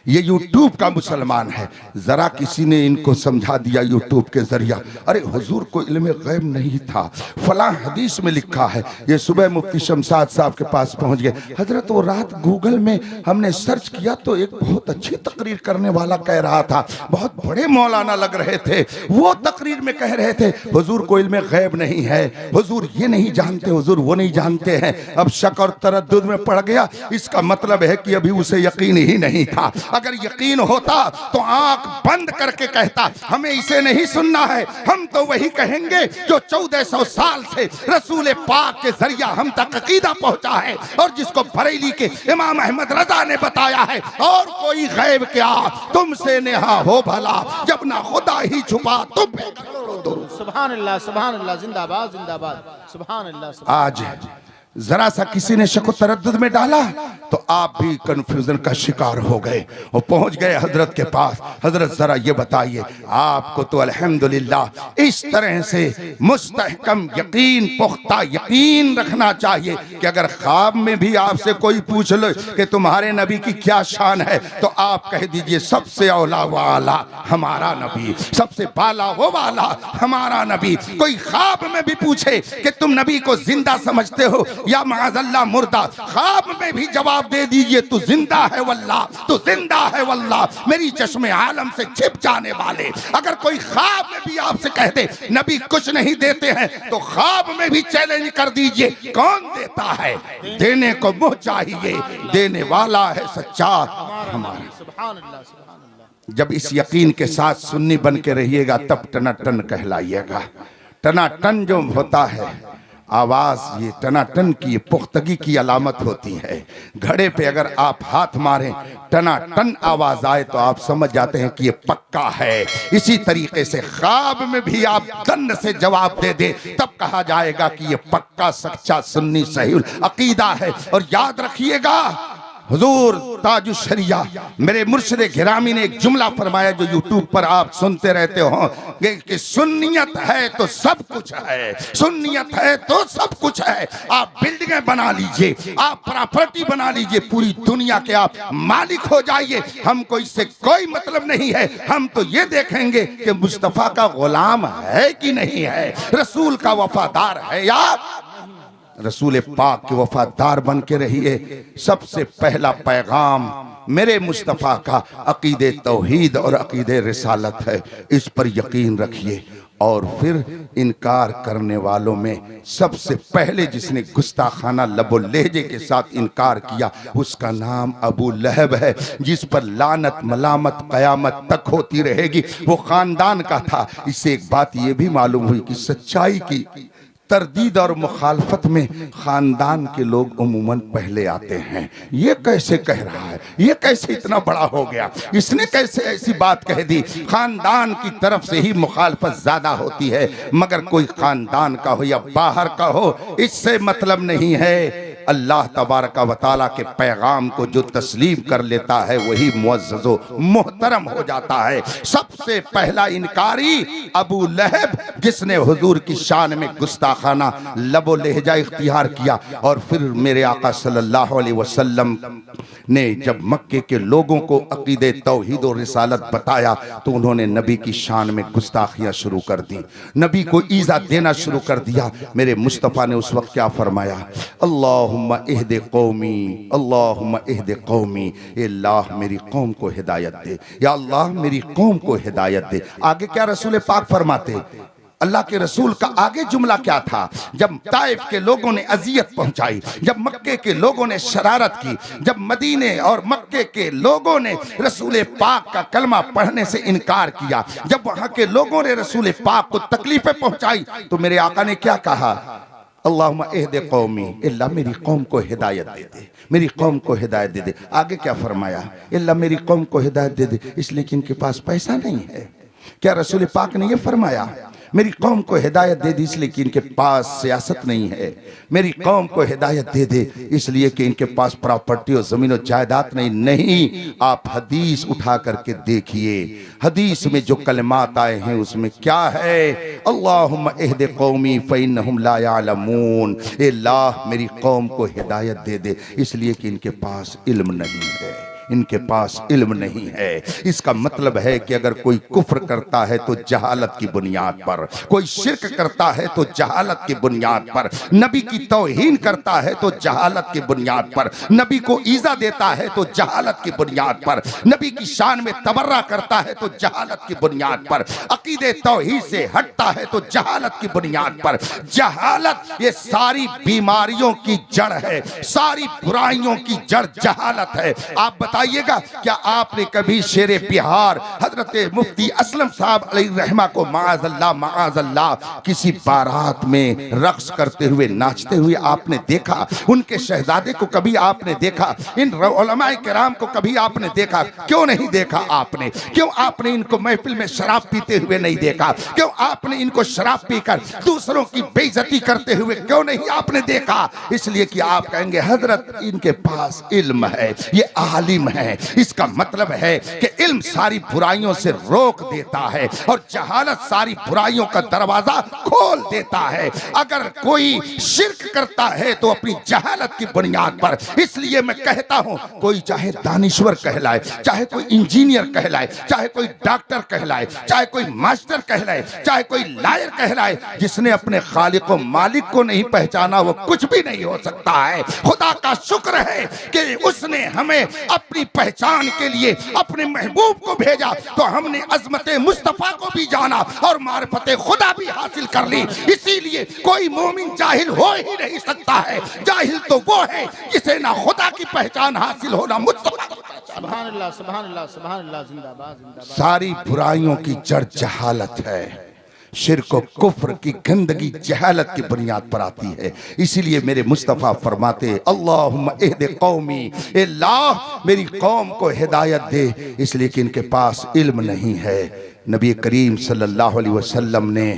ये यूट्यूब का मुसलमान है। जरा किसी ने इनको समझा दिया यूट्यूब के जरिया, अरे हुजूर को इल्म गैब नहीं था, फलां हदीस में लिखा है। ये सुबह मुफ्ती शमशाद साहब के पास पहुंच गए। हजरत वो रात गूगल में हमने सर्च किया तो एक बहुत अच्छी तकरीर करने वाला कह रहा था, बहुत बड़े मौलाना लग रहे थे, वो तकरीर में कह रहे थे हुजूर को इल्म गैब नहीं है, हुजूर ये नहीं जानते, हुजूर वो नहीं जानते हैं। अब शक और तरद्दुद में पड़ गया। इसका मतलब है कि अभी उसे यकीन ही नहीं था। अगर यकीन होता तो आंख बंद करके कहता हमें इसे नहीं सुनना है, हम तो वही कहेंगे जो 1400 साल से रसूल पाक के जरिया हम तक अकीदा पहुंचा है और जिसको बरेली के इमाम अहमद रजा ने बताया है। और कोई गैब क्या, तुमसे नेहा हो भला जब ना खुदा ही छुपा तुम। सुभान अल्लाह, सुभान अल्लाह, जिंदाबाद जिंदाबाद, सुभान अल्लाह। आज जरा सा किसी ने शक तरद्दुद में डाला तो आप भी कंफ्यूजन का शिकार हो गए और पहुंच गए हजरत के पास। हजरत जरा ये बताइए, आपको तो अल्हम्दुलिल्लाह इस तरह से मुस्तहकम यकीन, पुख्ता यकीन रखना चाहिए कि अगर ख्वाब में भी आपसे कोई पूछ लो कि तुम्हारे नबी की क्या शान है तो आप कह दीजिए सबसे औला वाला हमारा नबी, सबसे बाला वो वाला हमारा नबी। कोई ख्वाब में भी पूछे कि तुम नबी को जिंदा समझते हो या माज़अल्लाह मुर्दा, ख्वाब में भी जवाब दे दीजिए तू जिंदा है वल्लाह, तू जिंदा है वल्लाह, मेरी चश्मे आलम से छिप जाने वाले। अगर कोई ख्वाब में भी आपसे कह दे नबी कुछ नहीं देते हैं तो ख्वाब में भी चैलेंज कर दीजिए, कौन देता है, देने को मुँह चाहिए, देने वाला है सच्चा हमारा। सुभान अल्लाह, सुभान अल्लाह। जब इस यकीन के साथ सुन्नी बन के रहिएगा तब टनाटन कहलाइएगा। टनाटन जो होता है आवाज, ये टनाटन की पुख्तगी की अलामत होती है। घड़े पे अगर आप हाथ मारें टनाटन आवाज आए तो आप समझ जाते हैं कि ये पक्का है। इसी तरीके से ख्वाब में भी आप दन्न से जवाब दे दे तब कहा जाएगा कि ये पक्का सच्चा सुन्नी सही अकीदा है। और याद रखिएगा हुजूर ताजुश शरिया मेरे मुर्शिद गिरामी ने एक जुमला फरमाया जो यूट्यूब पर आप सुनते रहते हो कि सुन्नियत है तो सब कुछ है, सुन्नियत है तो सब कुछ है। आप बिल्डिंगें बना लीजिए, आप प्रॉपर्टी बना लीजिए, पूरी दुनिया के आप मालिक हो जाइए, हमको इससे कोई मतलब नहीं है। हम तो ये देखेंगे कि मुस्तफ़ा का गुलाम है कि नहीं है, रसूल का वफादार है या रसूल पाक के वफादार बन के रहिए। सबसे पहला पैगाम मेरे मुस्तफ़ा का अकीदे तौहीद और अकीदे रिसालत है, इस पर यकीन रखिए। और फिर इनकार करने वालों में सबसे पहले जिसने गुस्ताखाना लबो लहजे के साथ इनकार किया उसका नाम अबू लहब है, जिस पर लानत मलामत क़यामत तक होती रहेगी। वो खानदान का था। इससे एक बात ये भी मालूम हुई कि सच्चाई की तरदीद और मुखालफत में खानदान के लोग उमूमन पहले आते हैं। ये कैसे कह रहा है, ये कैसे इतना बड़ा हो गया, इसने कैसे ऐसी बात कह दी। खानदान की तरफ से ही मुखालफत ज्यादा होती है, मगर कोई खानदान का हो या बाहर का हो इससे मतलब नहीं है। अल्लाह तबारक व तआला के पैगाम को जो तस्लीम कर लेता है वही मुअज़्ज़ज़ व मोहतरम हो जाता है। सबसे पहला इनकारी अबू लहब, जिसने हुजूर की शान में गुस्ताखाना लबो लहजा इख्तियार किया। और फिर मेरे आका सल्लल्लाहु अलैहि वसल्लम ने जब मक्के के लोगों को अकीदे तौहीद और रिसालत बताया तो उन्होंने नबी की शान में गुस्ताखियां शुरू कर दी, नबी को ईज़ा देना शुरू कर दिया। मेरे मुस्तफ़ा ने उस वक्त क्या फरमाया, अल्लाहुम्मा इहदे कौमी, अल्लाहुम्मा इहदे कौमी, अल्लाह मेरी कौम को हिदायत दे, या अल्लाह मेरी कौम को हिदायत दे। आगे क्या रसूल पाक फरमाते, अल्लाह के रसूल का आगे जुमला क्या था, जब ताइफ के लोगों ने अजियत पहुंचाई, जब मक्के के लोगों ने शरारत की, जब मदीने और मक्के के लोगों ने रसूल पाक का कलमा पढ़ने से इनकार किया, जब वहां के लोगों ने रसूल पाक को तकलीफें पहुंचाई, तो मेरे आका ने क्या कहा, अल्लाहुम्मा इहदे कौमी, अल्लाह मेरी कौम को हिदायत दे दे, मेरी कौम को हिदायत दे दे। आगे क्या फरमाया, अल्लाह मेरी कौम को हिदायत दे दे इसलिए कि इनके पास पैसा नहीं है। क्या रसूल पाक ने यह फरमाया, मेरी कौम को हिदायत दे दी इसलिए कि इनके पास सियासत नहीं है, मेरी कौम को हिदायत दे दे इसलिए कि इनके पास प्रॉपर्टी और ज़मीन और जायदाद नहीं। आप हदीस उठा करके देखिए, हदीस में जो कलमात आए हैं उसमें क्या है, अल्लाहुम्मा इहदे कौमी फ़इन्नहुम ला यअलमून, अल्लाह मेरी कौम को हिदायत दे दे इसलिए कि इनके पास इल्म नहीं है, इनके पास इल्म नहीं है। इसका मतलब है कि अगर कोई कुफ्र करता है तो जहालत की बुनियाद पर, कोई शिर्क करता है तो जहालत की बुनियाद पर, नबी की तौहीन करता है तो जहालत की बुनियाद पर, नबी को ईजा देता है तो जहालत की बुनियाद पर, नबी की शान में तबर्रा करता है तो जहालत की बुनियाद पर, अकीदे तौहीद से हटता है तो जहालत की बुनियाद पर। जहालत ये सारी बीमारियों की जड़ है, सारी बुराइयों की जड़ जहालत है। आप बताइएगा, क्या आपने कभी शेरे बिहार हजरत मुफ्ती असलम साहब अलैहि रहमा को माअज़ल्लाह किसी बारात में रक्स करते हुए, नाचते हुए आपने देखा? उनके शहजादे को कभी आपने देखा? इन उलमाए किराम को कभी आपने देखा? क्यों नहीं देखा आपने? क्यों आपने इनको महफिल में शराब पीते हुए नहीं देखा? क्यों आपने इनको शराब पीकर दूसरों की बेइज्जती करते हुए क्यों नहीं आपने देखा? इसलिए कि आप कहेंगे हजरत इनके पास इल्म है, ये आलिम है। इसका मतलब है कि इल्म सारी बुराइयों से रोक देता है और जहालत सारी बुराइयों का दरवाजा खोल देता है। अगर कोई शिर्क करता है तो अपनी जहालत की बुनियाद पर। इसलिए मैं कहता हूं, कोई चाहे दानिश्वर कहलाए, चाहे कोई इंजीनियर कहलाए, चाहे कोई डॉक्टर कहलाए, चाहे कोई मास्टर कहलाए, चाहे कोई लायर कहलाए, जिसने अपने खालिक व मालिक को नहीं पहचाना वो कुछ भी नहीं हो सकता है। खुदा का शुक्र है कि उसने हमें अपनी पहचान के लिए अपने महबूब को भेजा, तो हमने अजमत मुस्तफा को भी जाना और मारिफत खुदा भी हासिल कर ली। इसीलिए कोई मोमिन जाहिल हो ही नहीं सकता है। जाहिल तो वो है जिसे ना खुदा की पहचान हासिल हो ना मुस्तफा। सुभान अल्लाह, सुभान अल्लाह, सुभान अल्लाह, जिंदाबाद, जिंदाबाद। सारी बुराइयों की जड़ जहालत है। शिर्क और कुफ्र की गंदगी जहालत की बुनियाद पर आती है। इसीलिए मेरे मुस्तफ़ा फरमाते अल्लाहुम्मा इहदि कौमी, ए अल्लाह मेरी कौम को हिदायत दे, इसलिए कि इनके पास इल्म नहीं है। नबी करीम सल्लल्लाहु अलैहि वसल्लम ने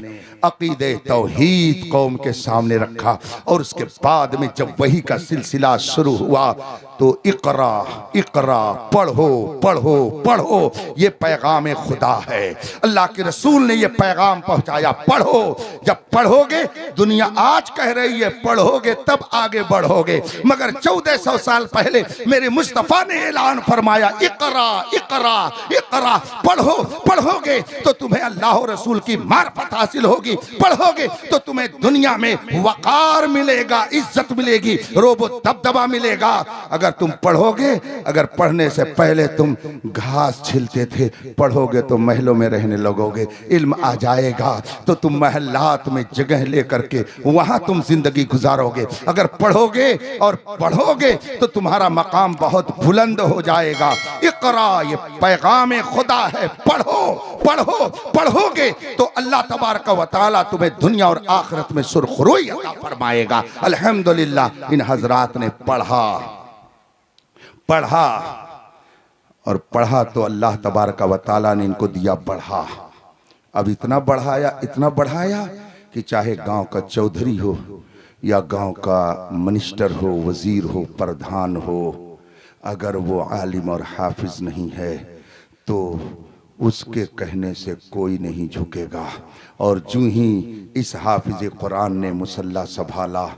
अकीदे तौहीद कौम के सामने रखा और उसके बाद में जब वही का सिलसिला शुरू हुआ तो इकरा इकरा, पढ़ो पढ़ो पढ़ो, ये पैगाम खुदा है। अल्लाह के रसूल ने ये पैगाम पहुंचाया, पढ़ो। जब पढ़ोगे, दुनिया आज कह रही है पढ़ोगे तब आगे बढ़ोगे, मगर 1400 साल पहले मेरे मुस्तफ़ा ने ऐलान फरमाया इकरा इकरा इकरा, पढ़ो। पढ़ोगे तो तुम्हें अल्लाह और रसूल की मार्फत हासिल होगी, पढ़ोगे तो तुम्हें दुनिया में वकार मिलेगा, इज्जत मिलेगी, रोबो दबदबा मिलेगा। अगर तुम पढ़ोगे, अगर पढ़ने से पहले तुम घास छिलते थे, पढ़ोगे तो महलों में रहने लगोगे। इल्म आ जाएगा तो तुम महल्लात में जगह लेकर के वहां तुम जिंदगी गुजारोगे। अगर पढ़ोगे और पढ़ोगे तो तुम्हारा मकाम बहुत बुलंद हो जाएगा। इकरा ये पैगाम खुदा है, पढ़ो पढ़ो। पढ़ोगे तो अल्लाह तबारक व तआला तुम्हें दुनिया और आखिरत में सुरखरुई अता फरमाएगा। अल्हम्दुलिल्लाह इन हजरात ने पढ़ा पढ़ा और पढ़ा तो अल्लाह तबारक व तआला ने इनको दिया बढ़ा। अब इतना बढ़ाया कि चाहे गांव का चौधरी हो या गांव का मिनिस्टर हो, वजीर हो, प्रधान हो, अगर वो आलिम और हाफिज नहीं है तो उसके कहने से कोई नहीं झुकेगा। और जो ही इस हाफिज कुरान ने मुसल्ला संभाला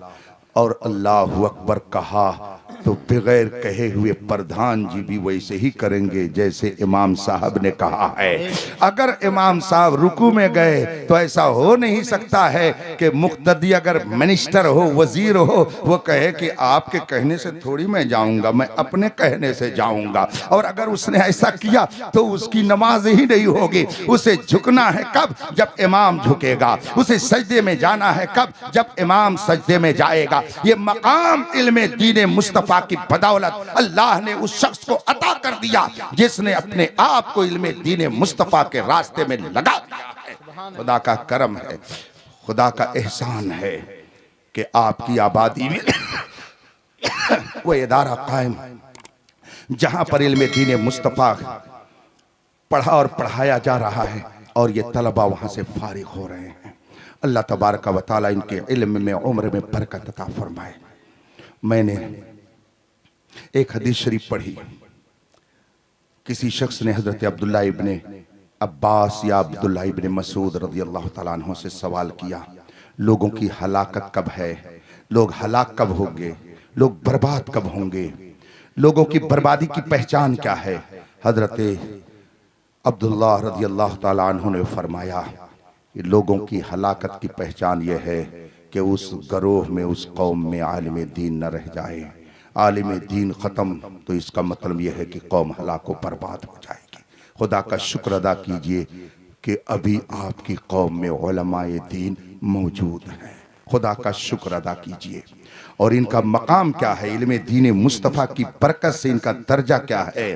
और अल्लाहु अकबर कहा तो बगैर कहे हुए प्रधान जी भी वैसे ही करेंगे जैसे इमाम साहब ने कहा है। अगर इमाम साहब रुकू में गए तो ऐसा हो नहीं सकता है कि मुक्तदी अगर मिनिस्टर हो, वजीर हो, वो कहे कि आपके कहने से थोड़ी मैं जाऊंगा, मैं अपने कहने से जाऊंगा। और अगर उसने ऐसा किया तो उसकी नमाज ही नहीं होगी। उसे झुकना है कब? जब इमाम झुकेगा। उसे सजदे में जाना है कब? जब इमाम सजदे में जाएगा। ये मकाम इल्मे दीन मुस्तफा की बदौलत अल्लाह ने उस शख्स को अता कर दिया जिसने अपने आप को इल्मे दीन मुस्तफा के रास्ते में लगा दिया है। खुदा का करम है, खुदा का एहसान है कि आपकी आबादी में वो इदारा कायम जहां पर इल्मे दीन मुस्तफा पढ़ा और पढ़ाया जा रहा है और ये तलबा वहां से फारिग हो रहे हैं। अल्लाह तबारक व तआला इनके इल्म में, उम्र में बरकत अता फरमाए। मैंने एक हदीस शरीफ पढ़ी, किसी शख्स ने हजरत अब्दुल्ला इब्ने अब्बास या अब्दुल्ला इब्ने मसूद रज़ियल्लाहु तआला अन्हु से सवाल किया, लोगों की हलाकत कब है? लोग हलाक कब होंगे? लोग बर्बाद कब होंगे? लोगों की बर्बादी की पहचान क्या है? हजरत अब्दुल्लाह रज़ी अल्लाह ताला अन्हु ने फरमाया कि लोगों की हलाकत की पहचान यह है कि उस गरोह में, उस कौम में आलिम दीन न रह जाए। आलिम दीन ख़त्म तो इसका मतलब यह है कि कौम हलाक व बर्बाद हो जाएगी। खुदा का शुक्र अदा कीजिए कि अभी आपकी कौम में उलमाए दीन मौजूद हैं। खुदा का शुक्र अदा कीजिए। और इनका मकाम क्या है? इल्म दीन मुस्तफ़ा की बरकत से इनका दर्जा क्या है?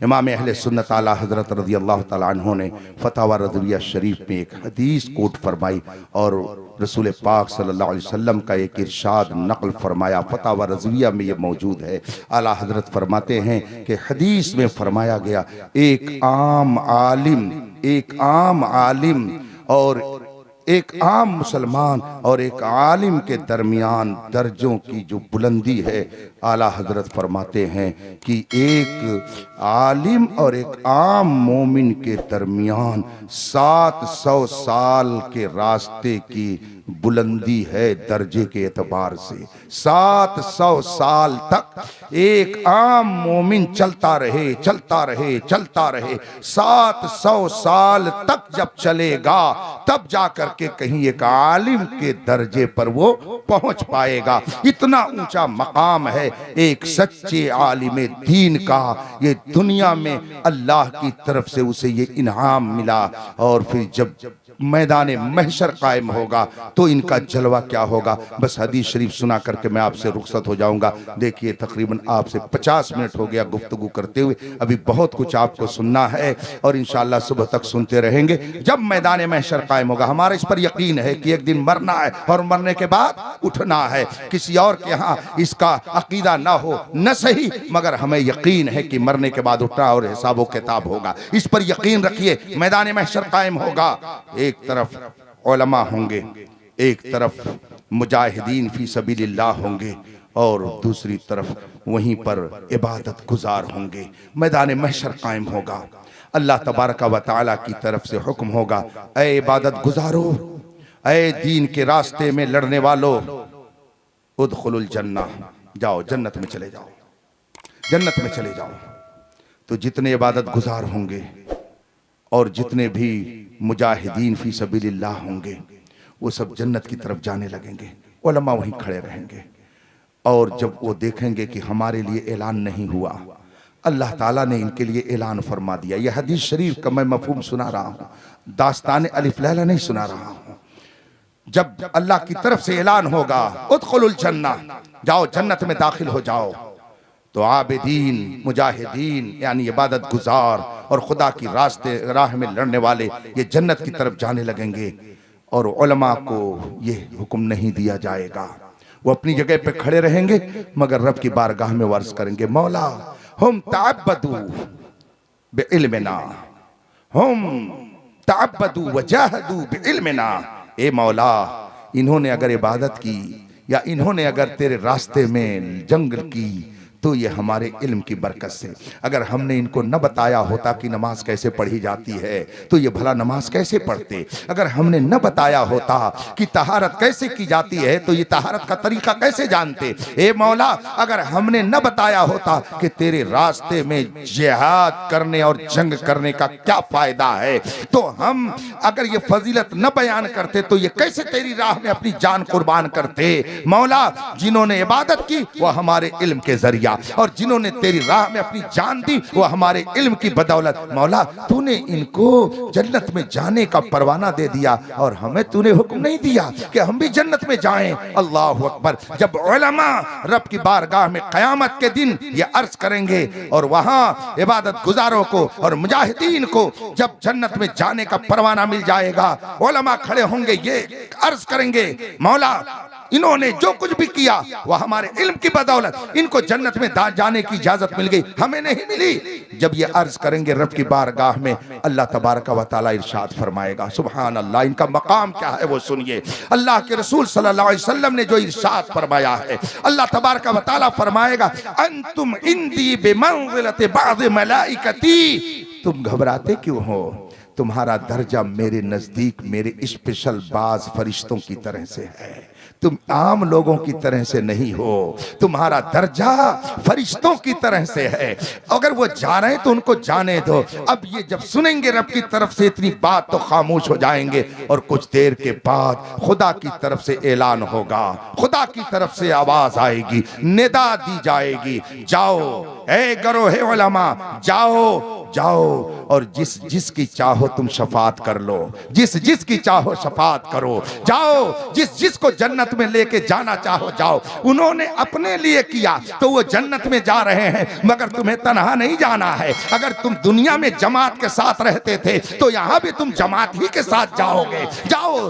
इमाम अहले सुन्नत आला हज़रत रज़ी अल्लाह ताला अन्हु ने फतवा रज़विया शरीफ में एक हदीस कोट फरमाई और रसूल पाक सल्लल्लाहु अलैहि वसल्लम का एक इरशाद नक़ल फरमाया। फतवा रज़विया में ये मौजूद है। आला हज़रत फरमाते हैं कि हदीस में फरमाया गया, एक आम आलिम और एक आम मुसलमान और एक आलिम के दरमियान दर्जों की जो बुलंदी है, आला हजरत फरमाते हैं कि एक आलिम और एक आम मोमिन के दरमियान 700 साल के रास्ते की बुलंदी है दर्जे के एतबार से। 700 साल तक एक आम मोमिन चलता रहे 700 साल तक जब चलेगा तब जाकर के कहीं एक आलिम के दर्जे पर वो पहुंच पाएगा। इतना ऊंचा मकाम है एक सच्चे आलिम दीन का। ये दुनिया में अल्लाह की तरफ से उसे ये इनाम मिला और फिर जब मैदान महशर कायम होगा तो इनका जलवा क्या होगा। बस हदीस शरीफ सुना करके मैं आपसे रुखसत हो जाऊंगा। देखिए तकरीबन आपसे 50 मिनट हो गया गुफ्तगू करते हुए, अभी बहुत कुछ आपको सुनना है और इंशाअल्लाह सुबह तक सुनते रहेंगे। जब मैदान महशर कायम होगा, हमारा इस पर यकीन है कि एक दिन मरना है और मरने के बाद उठना है। किसी और के यहाँ इसका अकीदा ना हो न सही, मगर हमें यकीन है कि मरने के बाद उठना और हिसाब व किताब होगा। इस पर यकीन रखिए। मैदान महशर कायम होगा, एक तरफ उलमा होंगे, एक तरफ मुजाहिदीन फी सबीलिल्लाह होंगे और दूसरी तरफ वहीं पर इबादत गुजार होंगे। मैदान महशर कायम होगा, अल्लाह तबारक व तआला की तरफ से हुक्म होगा, ऐ इबादत गुजारो, ऐ दीन के रास्ते में लड़ने वालों, उदखुलुल जन्ना, जाओ जन्नत में चले जाओ, जन्नत में चले जाओ। तो जितने इबादत गुजार होंगे और जितने भी मुजाहिदीन फी सबीलिल्लाह होंगे वो सब जन्नत की तरफ जाने लगेंगे। उलमा वहीं खड़े रहेंगे और जब वो देखेंगे कि हमारे लिए ऐलान नहीं हुआ, अल्लाह ताला ने इनके लिए ऐलान फरमा दिया। यह हदीस शरीफ का मैं मफहूम सुना रहा हूँ, दास्तान अलिफ लैला नहीं सुना रहा हूँ। जब अल्लाह की तरफ से ऐलान होगा उदखुलुल जन्ना, जाओ जन्नत में दाखिल हो जाओ, तो आबिदीन मुजाहिदीन यानी इबादत गुजार और खुदा की राह में लड़ने वाले ये जन्नत की तरफ जाने लगेंगे और उलमा को ये हुक्म नहीं दिया जाएगा। वो अपनी जगह पे खड़े रहेंगे मगर रब की बारगाह में वर्ष करेंगे, मौला हम तअब्बदू बिइल्मिना, हम तअब्बदू वजाहदू बिइल्मिना। ए मौला, इन्होंने अगर इबादत की या इन्होंने अगर तेरे रास्ते में जंग की तो ये हमारे इल्म की बरकत से। अगर हमने इनको न बताया होता कि नमाज कैसे पढ़ी जाती है तो ये भला नमाज कैसे पढ़ते। अगर हमने न बताया होता कि तहारत कैसे की जाती है तो ये तहारत का तरीका कैसे जानते। ए मौला, अगर हमने न बताया होता कि तेरे रास्ते में जिहाद करने और जंग करने का क्या फायदा है, तो हम अगर ये फजीलत न बयान करते तो ये कैसे तेरी राह में अपनी जान कुर्बान करते। मौला, जिन्होंने इबादत की वो हमारे इल्म के जरिया और जिन्होंने तेरी राह में अपनी जान दी वो हमारे इल्म की बदौलत। मौला, तूने इनको जन्नत में जाने का परवाना दे दिया और हमें तूने हुक्म नहीं दिया कि हम भी जन्नत में जाएं। अल्लाहु अकबर। जब उलमा रब की बारगाह में क़यामत के दिन ये अर्ज करेंगे और वहां इबादत गुजारों को और मुजाहिदीन को जब जन्नत में जाने का परवाना मिल जाएगा, उलमा खड़े होंगे, ये अर्ज करेंगे, मौला इन्होंने जो कुछ भी किया वह हमारे इल्म की बदौलत इनको जन्नत में जाने की इजाजत मिल गई, हमें नहीं मिली। जब ये अर्ज करेंगे रब की बारगाह में, अल्लाह तबारक व तआला इरशाद फरमाएगा, सुभान अल्लाह, इनका मकाम क्या है वो सुनिए। अल्लाह के रसूल सल्लल्लाहु अलैहि वसल्लम ने जो इरशाद फरमाया है, अल्लाह तबारक व तआला फरमाएगा, अंतुम इंदी बिमंज़िलति बाज़ मलाइकती, तुम घबराते क्यों हो, तुम्हारा दर्जा मेरे नजदीक मेरे स्पेशल बाज फरिश्तों की तरह से है। तुम आम लोगों की तरह से नहीं हो, तुम्हारा दर्जा फरिश्तों की तरह से है। अगर वो जा रहे हैं तो उनको जाने दो। अब ये जब सुनेंगे रब की तरफ से इतनी बात तो खामोश हो जाएंगे, और कुछ देर के बाद खुदा की तरफ से ऐलान होगा, खुदा की तरफ से आवाज आएगी, निदा दी जाएगी, जाओ ए गरोहे उलमा, जाओ जाओ और जिस जिसकी चाहो तुम शफात कर लो, जिस जिसकी चाहो शफात करो, जाओ जिस जिसको जन्नत में लेके जाना चाहो जाओ। उन्होंने अपने लिए किया तो वो जन्नत में जा रहे हैं, मगर तुम्हें तन्हा नहीं जाना है। अगर तुम दुनिया में जमात के साथ रहते थे तो यहाँ भी तुम जमात ही के साथ जाओगे। जाओ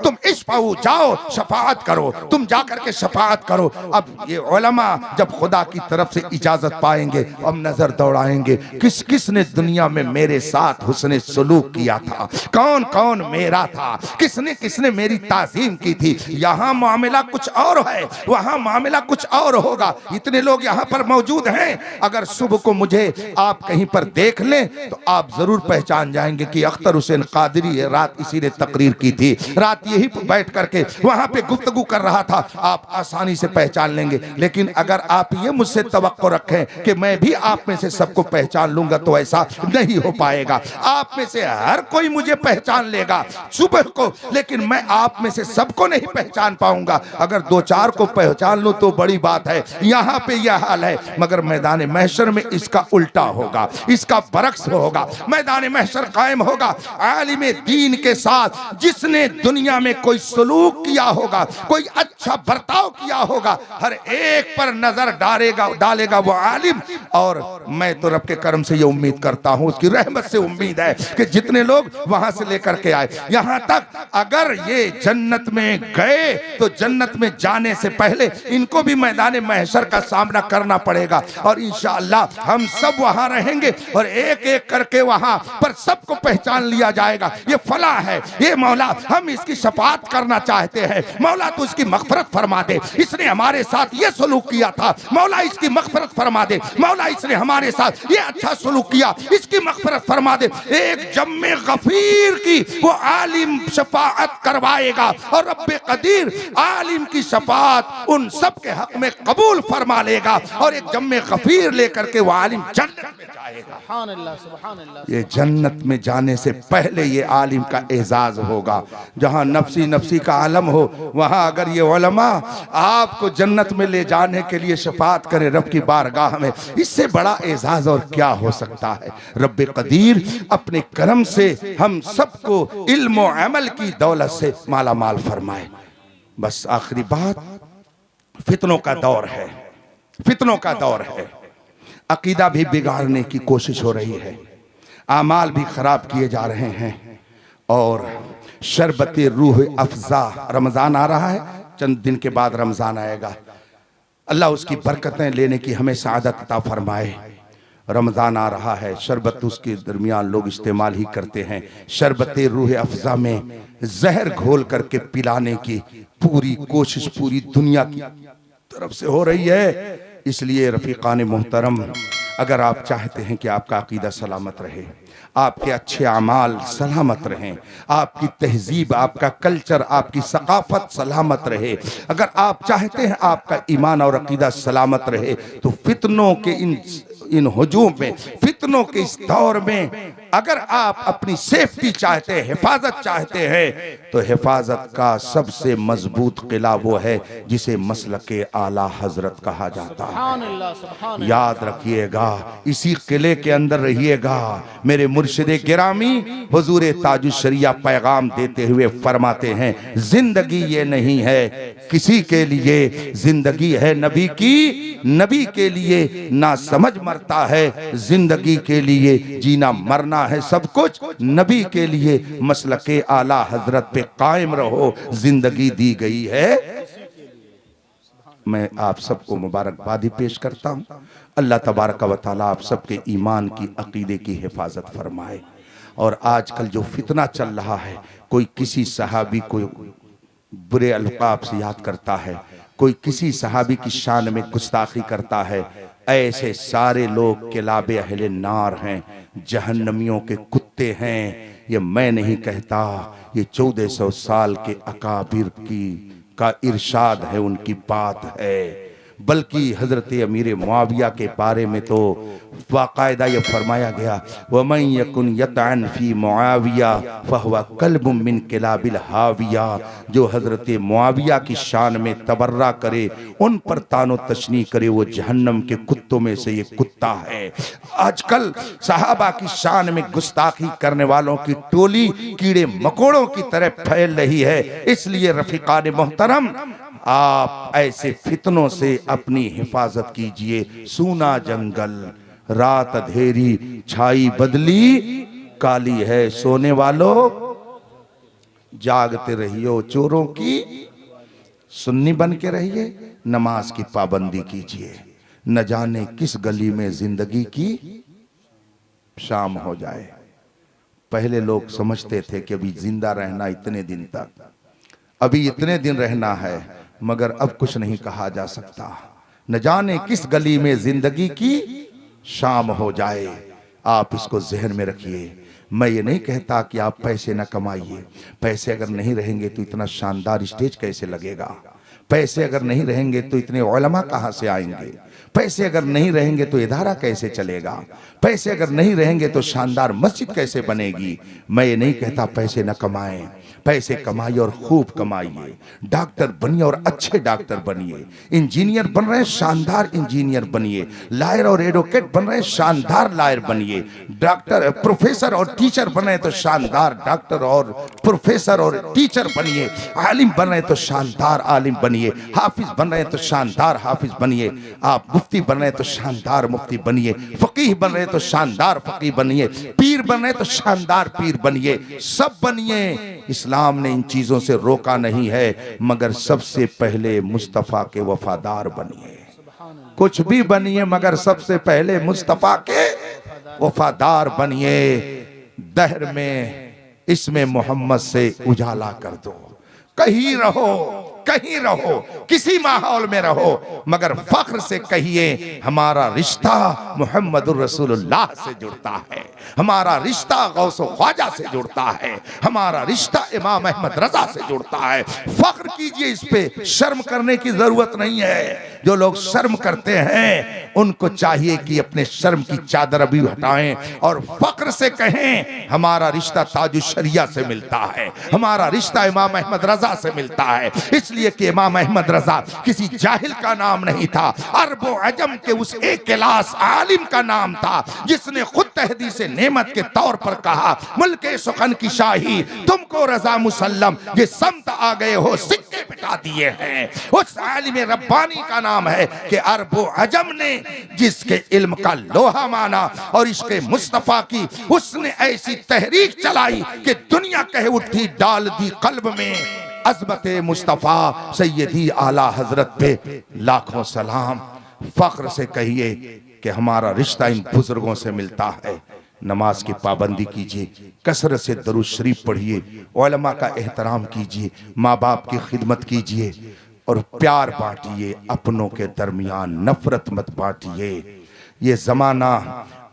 तुम इश्फाऊ, जाओ शफात करो, तुम जाकर के शफात करो। अब ये उलमा जब खुदा की तरफ से इजाजत पाएंगे, अब नजर दौड़ाएंगे किसने दुनिया में मेरे साथ हुस्ने सलूक किया था, कौन कौन मेरा था, किसने किसने मेरी ताज़ीम की थी। यहाँ मामला कुछ और है, वहाँ मामला कुछ और होगा। इतने लोग यहाँ पर मौजूद हैं, अगर सुबह को मुझे आप कहीं पर देख लें तो आप जरूर पहचान जाएंगे कि अख्तर हुसैन कादरी है, रात इसी ने तकरीर की थी, रात यही बैठ करके वहाँ पे गुफ्तगू कर रहा था, आप आसानी से पहचान लेंगे। लेकिन अगर आप ये मुझसे तवक्को रखें कि मैं भी आप में से सबको पहचान लूंगा तो ऐसा नहीं हो पाएगा। आप में से हर कोई मुझे पहचान लेगा सुबह को, लेकिन मैं आप में से सबको नहीं पहचान पाऊंगा। अगर दो चार को पहचान लूं तो बड़ी बात है, यहाँ पे यह हाल है। मगर मैदान महशर में इसका उल्टा होगा, इसका बरक्स होगा। मैदान महशर कायम होगा आलिम दीन के साथ जिसने दुनिया में कोई सलूक किया होगा, कोई अच्छा बर्ताव किया होगा, हर एक पर नजर डालेगा वो आलिम। और मैं तो रब के करम से ये उम्मीद करता हूं, उसकी रहमत से उम्मीद है कि जितने लोग वहां से लेकर के आए यहां तक, अगर ये जन्नत में गए तो जन्नत में जाने से पहले इनको भी मैदान महशर का सामना करना पड़ेगा। और इंशाअल्लाह हम सब वहां रहेंगे और एक एक करके वहां पर सबको पहचान लिया जाएगा। ये फला है, ये मौला हम इसकी शफाअत करना चाहते हैं, मौला तो इसकी मगफरत फरमा दे, इसने हमारे साथ ये सलूक किया था, मौला इसकी मगफरत फरमा दे, मौला इसने हमारे साथ ये अच्छा सलूक किया, इसकी मगफरत फरमा दे। एक जम्मे गफीर की वो आलिम शफाअत करवाएगा और रब्बे कदीर आलिम की शफाअत उन सब के हक में कबूल फरमा लेगा और एक जम्मे गफीर लेकर के वो आलिम जन्नत में जाएगा। सुभान अल्लाह, सुभान अल्लाह। ये जन्नत में जाने से पहले ये आलिम का एजाज होगा। जहां नफसी नफसी का आलम हो, वहां अगर ये उलमा आपको जन्नत में ले जाने के लिए शफाअत करे रब की बारगाह में, इससे बड़ा एजाज और क्या हो सकता है। रब्बे कदीर अपने करम से हम सबको इल्म और अमल की दौलत से माला माल फरमाए। बस आखिरी बात, फितनों का दौर है, फितनों का दौर है। अकीदा भी बिगाड़ने की कोशिश हो रही है, आमाल भी खराब किए जा रहे हैं। और शरबते रूह अफजा, रमजान आ रहा है, चंद दिन के बाद रमजान आएगा, अल्लाह उसकी बरकतें लेने की हमें सआदत अता फरमाए। रमजान आ रहा है, शरबत उसके दरमियान लोग इस्तेमाल ही करते हैं। शरबते रूह अफजा में जहर घोल करके पिलाने की पूरी कोशिश पूरी दुनिया की तरफ से हो रही है। इसलिए रफीकान मोहतरम, अगर आप चाहते हैं कि आपका अकीदा सलामत रहे, आपके अच्छे अमाल सलामत रहें, आपकी तहजीब, आपका कल्चर, आपकी सकाफत सलामत रहे, अगर आप चाहते हैं आपका ईमान और अकीदा सलामत रहे, तो फितनों के इन हुजूम में, फितनों के इस दौर में अगर आप अपनी सेफ्टी चाहते हैं, हिफाजत चाहते हैं, तो हिफाजत का सबसे मजबूत किला वो है जिसे मसलके आला हजरत कहा जाता है। याद रखिएगा, इसी किले के अंदर रहिएगा। मेरे मुर्शिदे गिरामी हुजूर ताजुश्शरिया पैगाम देते हुए फरमाते हैं, जिंदगी ये नहीं है किसी के लिए, जिंदगी है नबी की, नबी के लिए ना समझ मरता है, जिंदगी के लिए जीना मरना है सब कुछ नबी के लिए। मसलके आला हजरत पे कायम रहो, जिंदगी दी गई है। मैं आप सबको मुबारकबादी पेश करता हूँ। अल्लाह तबारक व तआला आप सबके ईमान की, अकीदे की हिफाजत फरमाए। और आजकल जो फितना चल रहा है, कोई किसी सहाबी को बुरे अलकाब से याद करता है, कोई किसी सहाबी की शान में गुस्ताखी करता है, ऐसे सारे लोग किलाबे अहले नार हैं, जहन्नमियों के कुत्ते हैं। ये मैं नहीं कहता, ये 1400 साल के अकाबिर की का इरशाद है, उनकी बात है। बल्कि हजरत अमीर मुआविया के बारे में तो बाकायदा ये फरमाया गया, वमन यकुन यतअन फी मुआविया फहुवा कल्बुम मिन किलाबिल हाविया। जो हजरत मुआविया की शान में तबर्रा करे, उन पर तानो तशनी करे, वो जहन्नम के कुत्तों में से ये कुत्ता है। आजकल सहाबा की शान में गुस्ताखी करने वालों की टोली कीड़े मकोड़ों की तरह फैल रही है। इसलिए रफीकान मोहतरम, आप ऐसे फितनों से अपनी हिफाजत कीजिए। सूना जंगल, रात अंधेरी, छाई बदली काली है, सोने वालों जागते रहियो, चोरों की सुन्नी बन के रहिए, नमाज की पाबंदी कीजिए। न जाने किस गली में जिंदगी की शाम हो जाए। पहले लोग समझते थे कि अभी जिंदा रहना इतने दिन तक, अभी इतने दिन रहना है, मगर अब कुछ नहीं कहा जा सकता। न जाने किस गली में जिंदगी की शाम हो जाए। आप इसको जहन में रखिए। मैं ये नहीं कहता कि आप पैसे न कमाइए। पैसे अगर नहीं रहेंगे तो इतना शानदार स्टेज कैसे लगेगा? पैसे अगर नहीं रहेंगे तो इतने उलमा कहाँ से आएंगे? पैसे अगर नहीं रहेंगे तो इदारा कैसे चलेगा? पैसे अगर नहीं रहेंगे तो शानदार मस्जिद कैसे बनेगी? मैं ये नहीं कहता पैसे न कमाएं, पैसे कमाइए और खूब कमाइए। डॉक्टर बनिए और अच्छे डॉक्टर बनिए। इंजीनियर बन रहे हैं, शानदार इंजीनियर बनिए। लायर और एडवोकेट बन रहे हैं, शानदार लायर बनिए। डॉक्टर, प्रोफेसर और टीचर बन रहे हैं तो शानदार डॉक्टर और प्रोफेसर और टीचर बनिए। आलिम बन रहे हैं तो शानदार आलिम बनिए। हाफिज बन रहे हैं तो शानदार हाफिज बनिए। आप मुफ्ती बन रहे हैं तो शानदार मुफ्ती बनिए। फकीह बन रहे हैं तो शानदार फकीह बनिए। पीर बन रहे हैं तो शानदार पीर बनिए। सब बनिए। इस्लाम ने इन चीजों से रोका नहीं है, मगर सबसे पहले मुस्तफा के वफादार बनिए। कुछ भी बनिए, मगर सबसे पहले मुस्तफा के वफादार बनिए। दहर में इसमें मोहम्मद से उजाला कर दो। कहीं रहो, कहीं रहो, किसी माहौल में रहो, मगर फख्र से कहिए हमारा रिश्ता मुहम्मदुर रसूलुल्लाह से जुड़ता है, हमारा रिश्ता गौसो ख्वाजा से जुड़ता है, हमारा रिश्ता इमाम अहमद रजा से जुड़ता है। फख्र कीजिए इस पे, शर्म करने की जरूरत नहीं है। जो लोग शर्म करते हैं उनको चाहिए कि अपने शर्म की चादर अभी हटाएं और फख्र से कहें हमारा रिश्ता ताजुश शरिया से मिलता है, हमारा रिश्ता इमाम अहमद रजा से मिलता है। इसलिए कि इमाम अहमद रजा किसी जाहिल का नाम नहीं था, अरब व अजम के उस एक क्लास आलिम का नाम था जिसने खुद तहदीस नेमत के तौर पर कहा, मुल्के सुखन की शाही तुमको रजा मुसल्लम, ये समत आ गए हो, सिक्के बिठा दिए हैं। उस आलिम रब्बानी का नाम है कि अरब व अजम ने जिसके इल्म का लोहा माना और इसके मुस्तफा की उसने ऐसी तहरीक चलाई कि दुनिया कह उठी, डाल दी कल्ब में अज़मत मुस्तफ़ा सैयदी आला हजरत पे लाखों सलाम। फख्र से कहिए कि हमारा रिश्ता इन बुजुर्गों से मिलता है। नमाज की पाबंदी कीजिए, कसरत से दरूद शरीफ पढ़िए, उलमा का एहतराम कीजिए, माँ बाप की खिदमत कीजिए और प्यार बांटिए। अपनों के दरमियान नफरत मत बांटिए। ये जमाना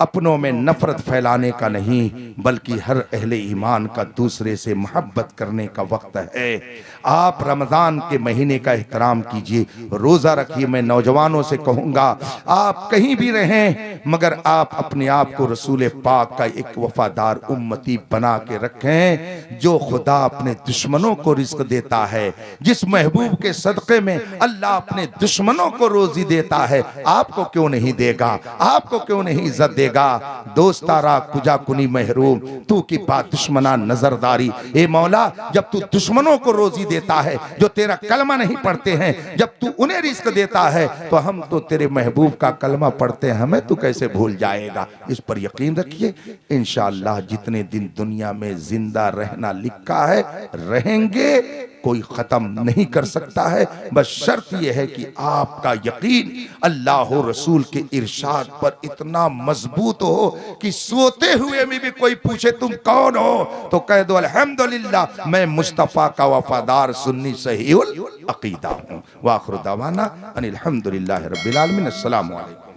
अपनों में नफरत फैलाने का नहीं, बल्कि हर अहले ईमान का दूसरे से मोहब्बत करने का वक्त है। आप रमज़ान के महीने का एहतराम कीजिए, रोज़ा रखिए। मैं नौजवानों से कहूँगा, आप कहीं भी रहें, मगर आप अपने आप को रसूल पाक का एक वफादार उम्मती बना के रखें। जो खुदा अपने दुश्मनों को रिज़्क़ देता है, जिस महबूब के सदक़े में अल्लाह अपने दुश्मनों को रोज़ी देता है, आपको क्यों नहीं देगा? आपको क्यों नहीं इज्जत देगा? दोस्तारा कुजा कुनी महरूम तू की बात दुश्मना नजरदारी। ए मौला, जब तू दुश्मनों को रोजी देता है जो तेरा कलमा नहीं पढ़ते हैं, जब तू उन्हें रिस्क देता है, तो हम तो तेरे महबूब का कलमा पढ़ते हैं, हमें तू कैसे भूल जाएगा? इस पर यकीन रखिए। इंशाअल्लाह जितने दिन दुनिया में जिंदा रहना लिखा है रहेंगे, कोई खत्म नहीं कर सकता है। बस शर्त यह है कि आपका यकीन अल्लाह रसूल के इरशाद पर इतना मजबूत हो कि सोते हुए में भी कोई पूछे तुम कौन हो तो कह दो अल्हम्दुलिल्लाह मैं मुस्तफा का वफादार सुन्नी सहीउल अकीदा हूँ। वाखिर दावाना अनिल हम्दुलिल्लाहि रब्बिल आलमीन। अस्सलामु अलैकुम।